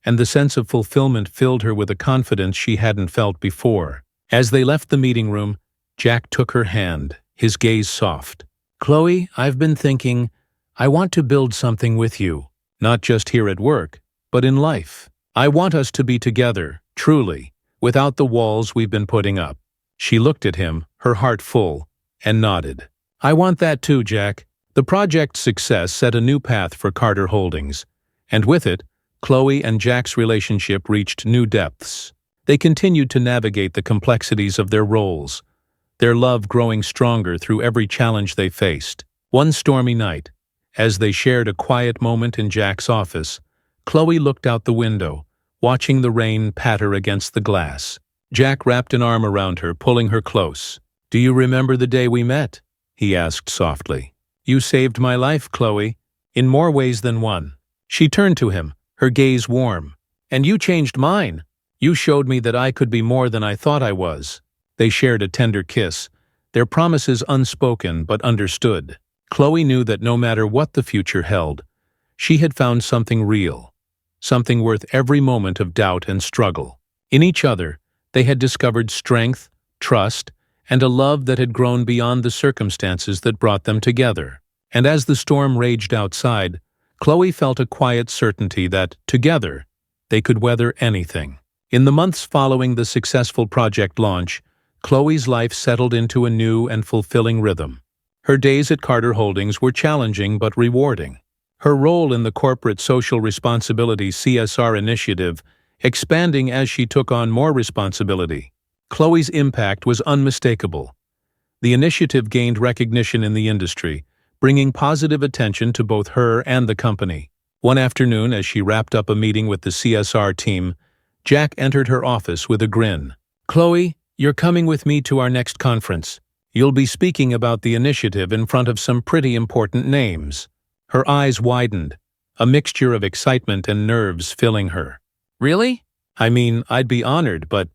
and the sense of fulfillment filled her with a confidence she hadn't felt before. As they left the meeting room, Jack took her hand, his gaze soft. "Chloe, I've been thinking, I want to build something with you. Not just here at work, but in life. I want us to be together, truly, without the walls we've been putting up." She looked at him, her heart full, and nodded. "I want that too, Jack." The project's success set a new path for Carter Holdings, and with it, Chloe and Jack's relationship reached new depths. They continued to navigate the complexities of their roles, their love growing stronger through every challenge they faced. One stormy night, as they shared a quiet moment in Jack's office, Chloe looked out the window, watching the rain patter against the glass. Jack wrapped an arm around her, pulling her close. "Do you remember the day we met?" he asked softly. "You saved my life, Chloe, in more ways than one." She turned to him, her gaze warm. "And you changed mine. You showed me that I could be more than I thought I was." They shared a tender kiss, their promises unspoken but understood. Chloe knew that no matter what the future held, she had found something real, something worth every moment of doubt and struggle. In each other, they had discovered strength, trust, and a love that had grown beyond the circumstances that brought them together. And as the storm raged outside, Chloe felt a quiet certainty that, together, they could weather anything. In the months following the successful project launch, Chloe's life settled into a new and fulfilling rhythm. Her days at Carter Holdings were challenging but rewarding. Her role in the corporate social responsibility (CSR) initiative expanding as she took on more responsibility. Chloe's impact was unmistakable. The initiative gained recognition in the industry, bringing positive attention to both her and the company. One afternoon, as she wrapped up a meeting with the CSR team, Jack entered her office with a grin. "Chloe, you're coming with me to our next conference. You'll be speaking about the initiative in front of some pretty important names." Her eyes widened, a mixture of excitement and nerves filling her. "Really? I mean, I'd be honored, but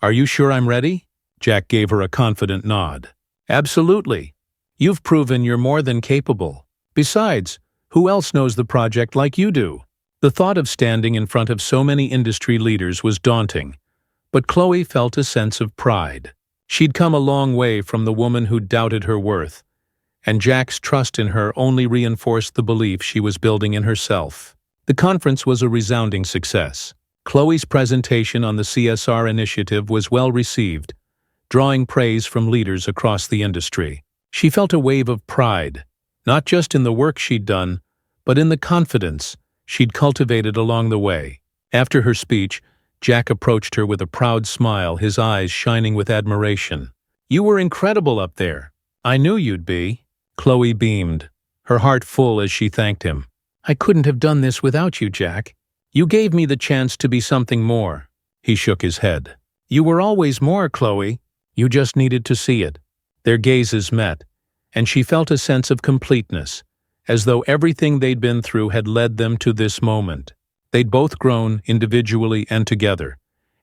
are you sure I'm ready?" Jack gave her a confident nod. "Absolutely. You've proven you're more than capable. Besides, who else knows the project like you do?" The thought of standing in front of so many industry leaders was daunting, but Chloe felt a sense of pride. She'd come a long way from the woman who doubted her worth, and Jack's trust in her only reinforced the belief she was building in herself. The conference was a resounding success. Chloe's presentation on the CSR initiative was well received, drawing praise from leaders across the industry. She felt a wave of pride, not just in the work she'd done, but in the confidence she'd cultivated along the way. After her speech, Jack approached her with a proud smile, his eyes shining with admiration. "You were incredible up there. I knew you'd be." Chloe beamed, her heart full as she thanked him. "I couldn't have done this without you, Jack. You gave me the chance to be something more." He shook his head. You were always more, Chloe. You just needed to see it. Their gazes met, and she felt a sense of completeness, as though everything they'd been through had led them to this moment. They'd both grown, individually and together,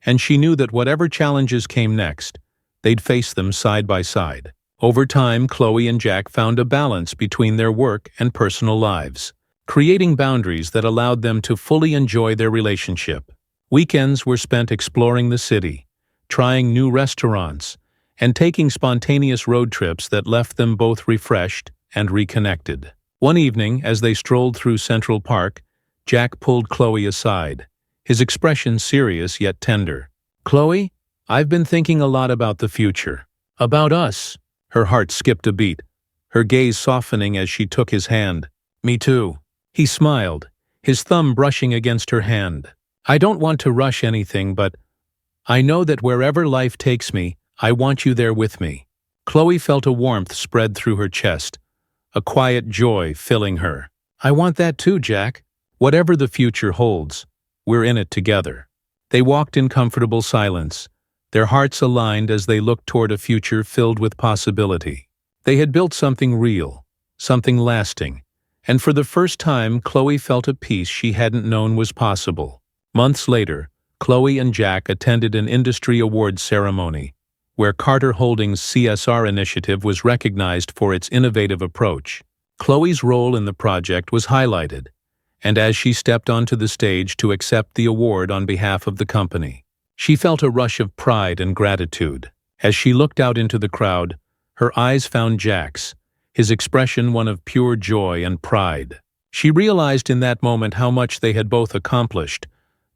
and she knew that whatever challenges came next, they'd face them side by side. Over time, Chloe and Jack found a balance between their work and personal lives, creating boundaries that allowed them to fully enjoy their relationship. Weekends were spent exploring the city, trying new restaurants, and taking spontaneous road trips that left them both refreshed and reconnected. One evening, as they strolled through Central Park, Jack pulled Chloe aside, his expression serious yet tender. "Chloe, I've been thinking a lot about the future. About us." Her heart skipped a beat, her gaze softening as she took his hand. "Me too." He smiled, his thumb brushing against her hand. "I don't want to rush anything, but I know that wherever life takes me, I want you there with me." Chloe felt a warmth spread through her chest, a quiet joy filling her. "I want that too, Jack. Whatever the future holds, we're in it together." They walked in comfortable silence, their hearts aligned as they looked toward a future filled with possibility. They had built something real, something lasting, and for the first time Chloe felt a peace she hadn't known was possible. Months later, Chloe and Jack attended an industry awards ceremony, where Carter Holdings' CSR initiative was recognized for its innovative approach. Chloe's role in the project was highlighted, and as she stepped onto the stage to accept the award on behalf of the company, she felt a rush of pride and gratitude. As she looked out into the crowd, her eyes found Jack's, his expression one of pure joy and pride. She realized in that moment how much they had both accomplished,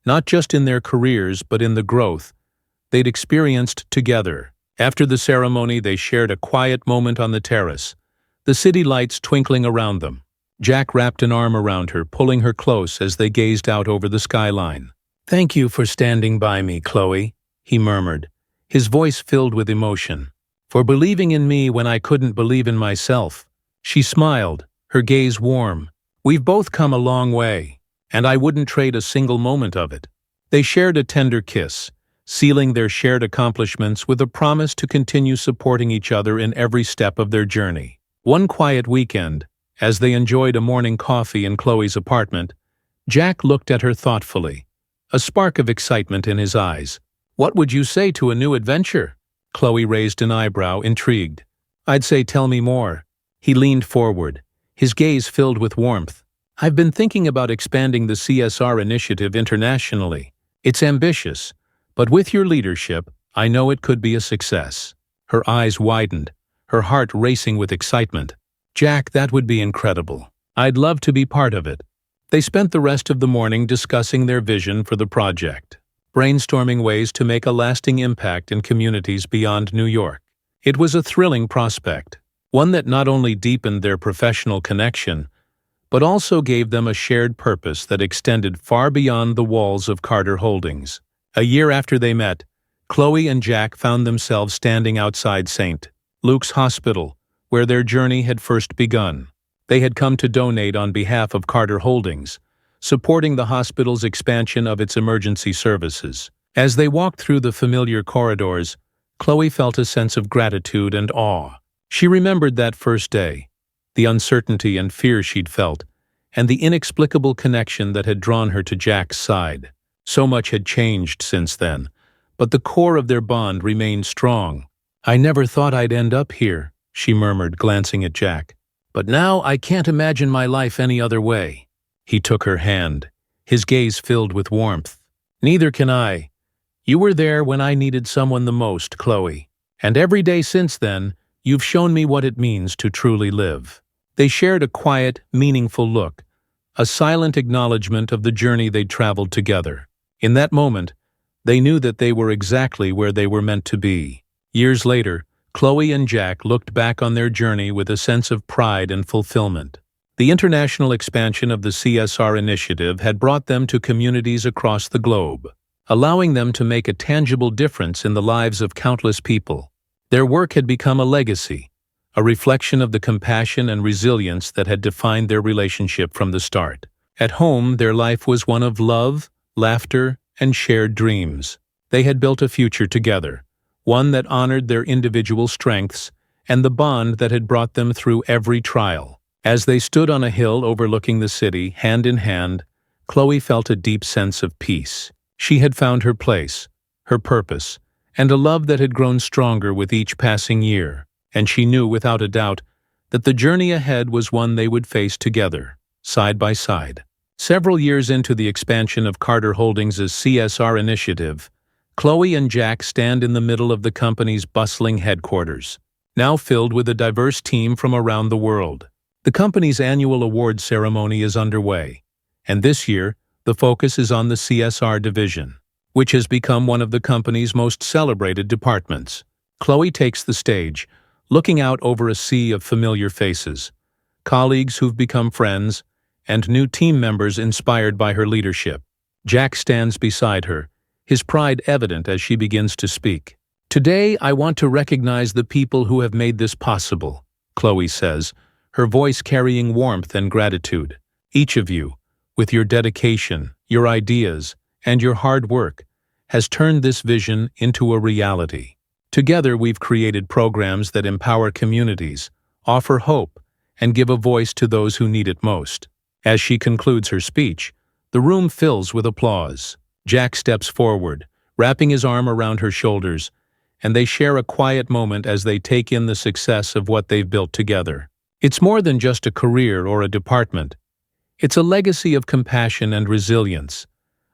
not just in their careers but in the growth they'd experienced together. After the ceremony, they shared a quiet moment on the terrace, the city lights twinkling around them. Jack wrapped an arm around her, pulling her close as they gazed out over the skyline. "Thank you for standing by me, Chloe," he murmured, his voice filled with emotion. "For believing in me when I couldn't believe in myself." She smiled, her gaze warm. "We've both come a long way, and I wouldn't trade a single moment of it." They shared a tender kiss, sealing their shared accomplishments with a promise to continue supporting each other in every step of their journey. One quiet weekend, as they enjoyed a morning coffee in Chloe's apartment, Jack looked at her thoughtfully, a spark of excitement in his eyes. "What would you say to a new adventure?" Chloe raised an eyebrow, intrigued. "I'd say tell me more." He leaned forward, his gaze filled with warmth. "I've been thinking about expanding the CSR initiative internationally. It's ambitious, but with your leadership, I know it could be a success." Her eyes widened, her heart racing with excitement. "Jack, that would be incredible. I'd love to be part of it." They spent the rest of the morning discussing their vision for the project, brainstorming ways to make a lasting impact in communities beyond New York. It was a thrilling prospect, one that not only deepened their professional connection, but also gave them a shared purpose that extended far beyond the walls of Carter Holdings. A year after they met, Chloe and Jack found themselves standing outside St. Luke's Hospital, where their journey had first begun. They had come to donate on behalf of Carter Holdings, supporting the hospital's expansion of its emergency services. As they walked through the familiar corridors, Chloe felt a sense of gratitude and awe. She remembered that first day, the uncertainty and fear she'd felt, and the inexplicable connection that had drawn her to Jack's side. So much had changed since then, but the core of their bond remained strong. "I never thought I'd end up here," she murmured, glancing at Jack. "But now I can't imagine my life any other way." He took her hand, his gaze filled with warmth. "Neither can I. You were there when I needed someone the most, Chloe. And every day since then, you've shown me what it means to truly live." They shared a quiet, meaningful look, a silent acknowledgement of the journey they'd traveled together. In that moment, they knew that they were exactly where they were meant to be. Years later, Chloe and Jack looked back on their journey with a sense of pride and fulfillment. The international expansion of the CSR initiative had brought them to communities across the globe, allowing them to make a tangible difference in the lives of countless people. Their work had become a legacy, a reflection of the compassion and resilience that had defined their relationship from the start. At home, their life was one of love, laughter, and shared dreams. They had built a future together, one that honored their individual strengths and the bond that had brought them through every trial. As they stood on a hill overlooking the city, hand in hand, Chloe felt a deep sense of peace. She had found her place, her purpose, and a love that had grown stronger with each passing year, and she knew without a doubt that the journey ahead was one they would face together, side by side. Several years into the expansion of Carter Holdings' CSR initiative, Chloe and Jack stand in the middle of the company's bustling headquarters, now filled with a diverse team from around the world. The company's annual awards ceremony is underway, and this year, the focus is on the CSR division, which has become one of the company's most celebrated departments. Chloe takes the stage, looking out over a sea of familiar faces, colleagues who've become friends, and new team members inspired by her leadership. Jack stands beside her, his pride evident as she begins to speak. "Today, I want to recognize the people who have made this possible," Chloe says, her voice carrying warmth and gratitude. "Each of you, with your dedication, your ideas, and your hard work, has turned this vision into a reality. Together, we've created programs that empower communities, offer hope, and give a voice to those who need it most." As she concludes her speech, the room fills with applause. Jack steps forward, wrapping his arm around her shoulders, and they share a quiet moment as they take in the success of what they've built together. It's more than just a career or a department. It's a legacy of compassion and resilience,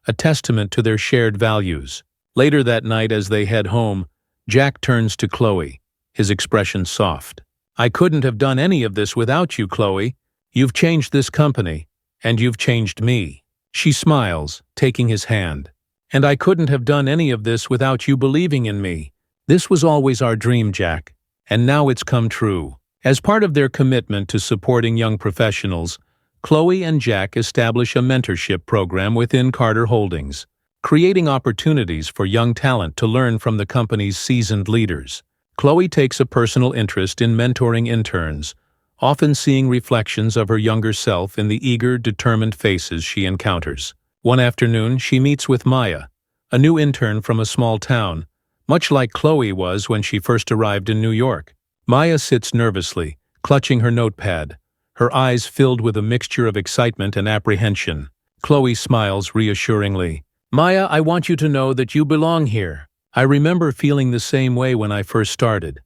a testament to their shared values. Later that night as they head home, Jack turns to Chloe, his expression soft. "I couldn't have done any of this without you, Chloe. You've changed this company, and you've changed me." She smiles, taking his hand. "And I couldn't have done any of this without you believing in me. This was always our dream, Jack, and now it's come true." As part of their commitment to supporting young professionals, Chloe and Jack establish a mentorship program within Carter Holdings, creating opportunities for young talent to learn from the company's seasoned leaders. Chloe takes a personal interest in mentoring interns, often seeing reflections of her younger self in the eager, determined faces she encounters. One afternoon, she meets with Maya, a new intern from a small town, much like Chloe was when she first arrived in New York. Maya sits nervously, clutching her notepad, her eyes filled with a mixture of excitement and apprehension. Chloe smiles reassuringly. "Maya, I want you to know that you belong here. I remember feeling the same way when I first started,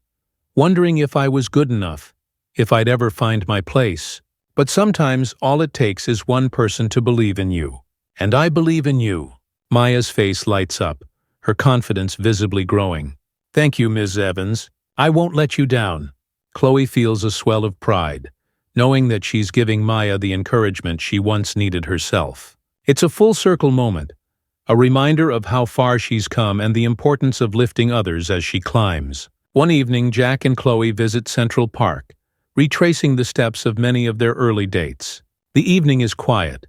wondering if I was good enough, if I'd ever find my place. But sometimes all it takes is one person to believe in you. And I believe in you." Maya's face lights up, her confidence visibly growing. "Thank you, Ms. Evans. I won't let you down." Chloe feels a swell of pride, knowing that she's giving Maya the encouragement she once needed herself. It's a full-circle moment, a reminder of how far she's come and the importance of lifting others as she climbs. One evening, Jack and Chloe visit Central Park, retracing the steps of many of their early dates. The evening is quiet,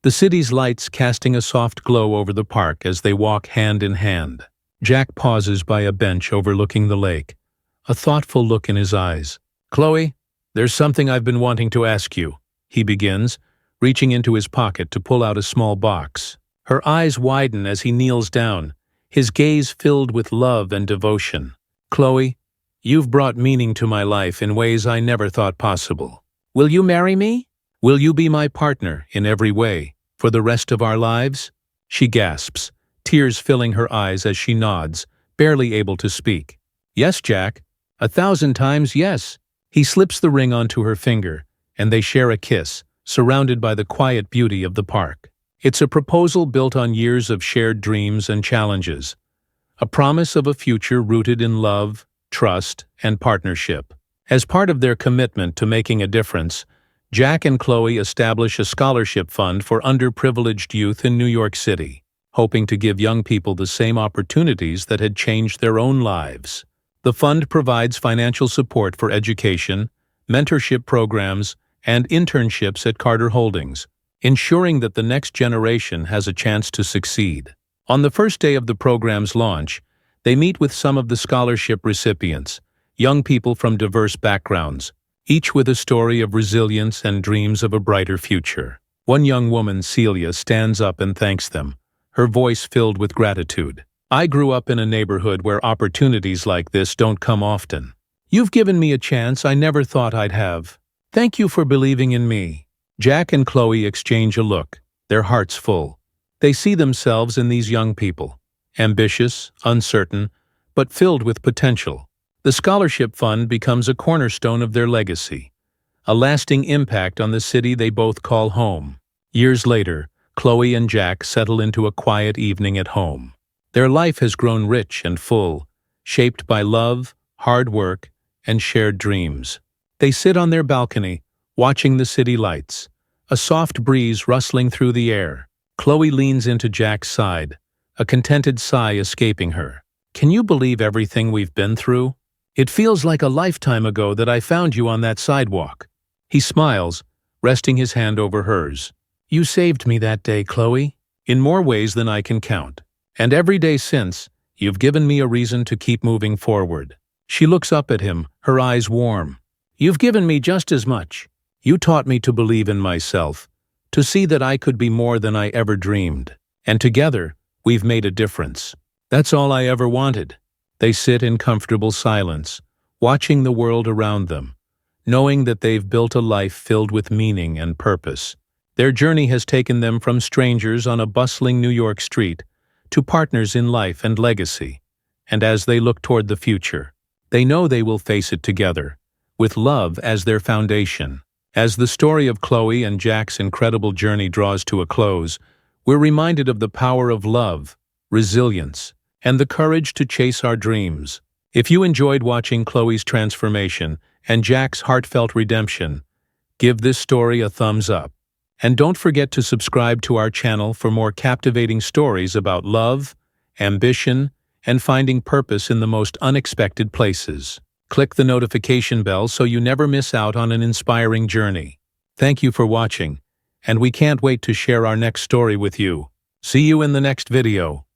the city's lights casting a soft glow over the park as they walk hand in hand. Jack pauses by a bench overlooking the lake, a thoughtful look in his eyes. "Chloe, there's something I've been wanting to ask you," he begins, reaching into his pocket to pull out a small box. Her eyes widen as he kneels down, his gaze filled with love and devotion. "Chloe, you've brought meaning to my life in ways I never thought possible. Will you marry me? Will you be my partner in every way, for the rest of our lives?" She gasps, tears filling her eyes as she nods, barely able to speak. "Yes, Jack. 1,000 times yes." He slips the ring onto her finger, and they share a kiss, surrounded by the quiet beauty of the park. It's a proposal built on years of shared dreams and challenges, a promise of a future rooted in love, trust, and partnership. As part of their commitment to making a difference, Jack and Chloe establish a scholarship fund for underprivileged youth in New York City, hoping to give young people the same opportunities that had changed their own lives. The fund provides financial support for education, mentorship programs, and internships at Carter Holdings, ensuring that the next generation has a chance to succeed. On the first day of the program's launch, they meet with some of the scholarship recipients, young people from diverse backgrounds, each with a story of resilience and dreams of a brighter future. One young woman, Celia, stands up and thanks them, her voice filled with gratitude. I grew up in a neighborhood where opportunities like this don't come often. You've given me a chance I never thought I'd have. Thank you for believing in me." Jack and Chloe exchange a look, their hearts full. They see themselves in these young people, ambitious, uncertain, but filled with potential. The scholarship fund becomes a cornerstone of their legacy, a lasting impact on the city they both call home. Years later, Chloe and Jack settle into a quiet evening at home. Their life has grown rich and full, shaped by love, hard work, and shared dreams. They sit on their balcony, watching the city lights, a soft breeze rustling through the air. Chloe leans into Jack's side, a contented sigh escaping her. "Can you believe everything we've been through? It feels like a lifetime ago that I found you on that sidewalk." He smiles, resting his hand over hers. "You saved me that day, Chloe, in more ways than I can count. And every day since, you've given me a reason to keep moving forward." She looks up at him, her eyes warm. "You've given me just as much. You taught me to believe in myself, to see that I could be more than I ever dreamed. And together, we've made a difference. That's all I ever wanted." They sit in comfortable silence, watching the world around them, knowing that they've built a life filled with meaning and purpose. Their journey has taken them from strangers on a bustling New York street to partners in life and legacy. And as they look toward the future, they know they will face it together, with love as their foundation. As the story of Chloe and Jack's incredible journey draws to a close, we're reminded of the power of love, resilience, and the courage to chase our dreams. If you enjoyed watching Chloe's transformation and Jack's heartfelt redemption, give this story a thumbs up. And don't forget to subscribe to our channel for more captivating stories about love, ambition, and finding purpose in the most unexpected places. Click the notification bell so you never miss out on an inspiring journey. Thank you for watching, and we can't wait to share our next story with you. See you in the next video.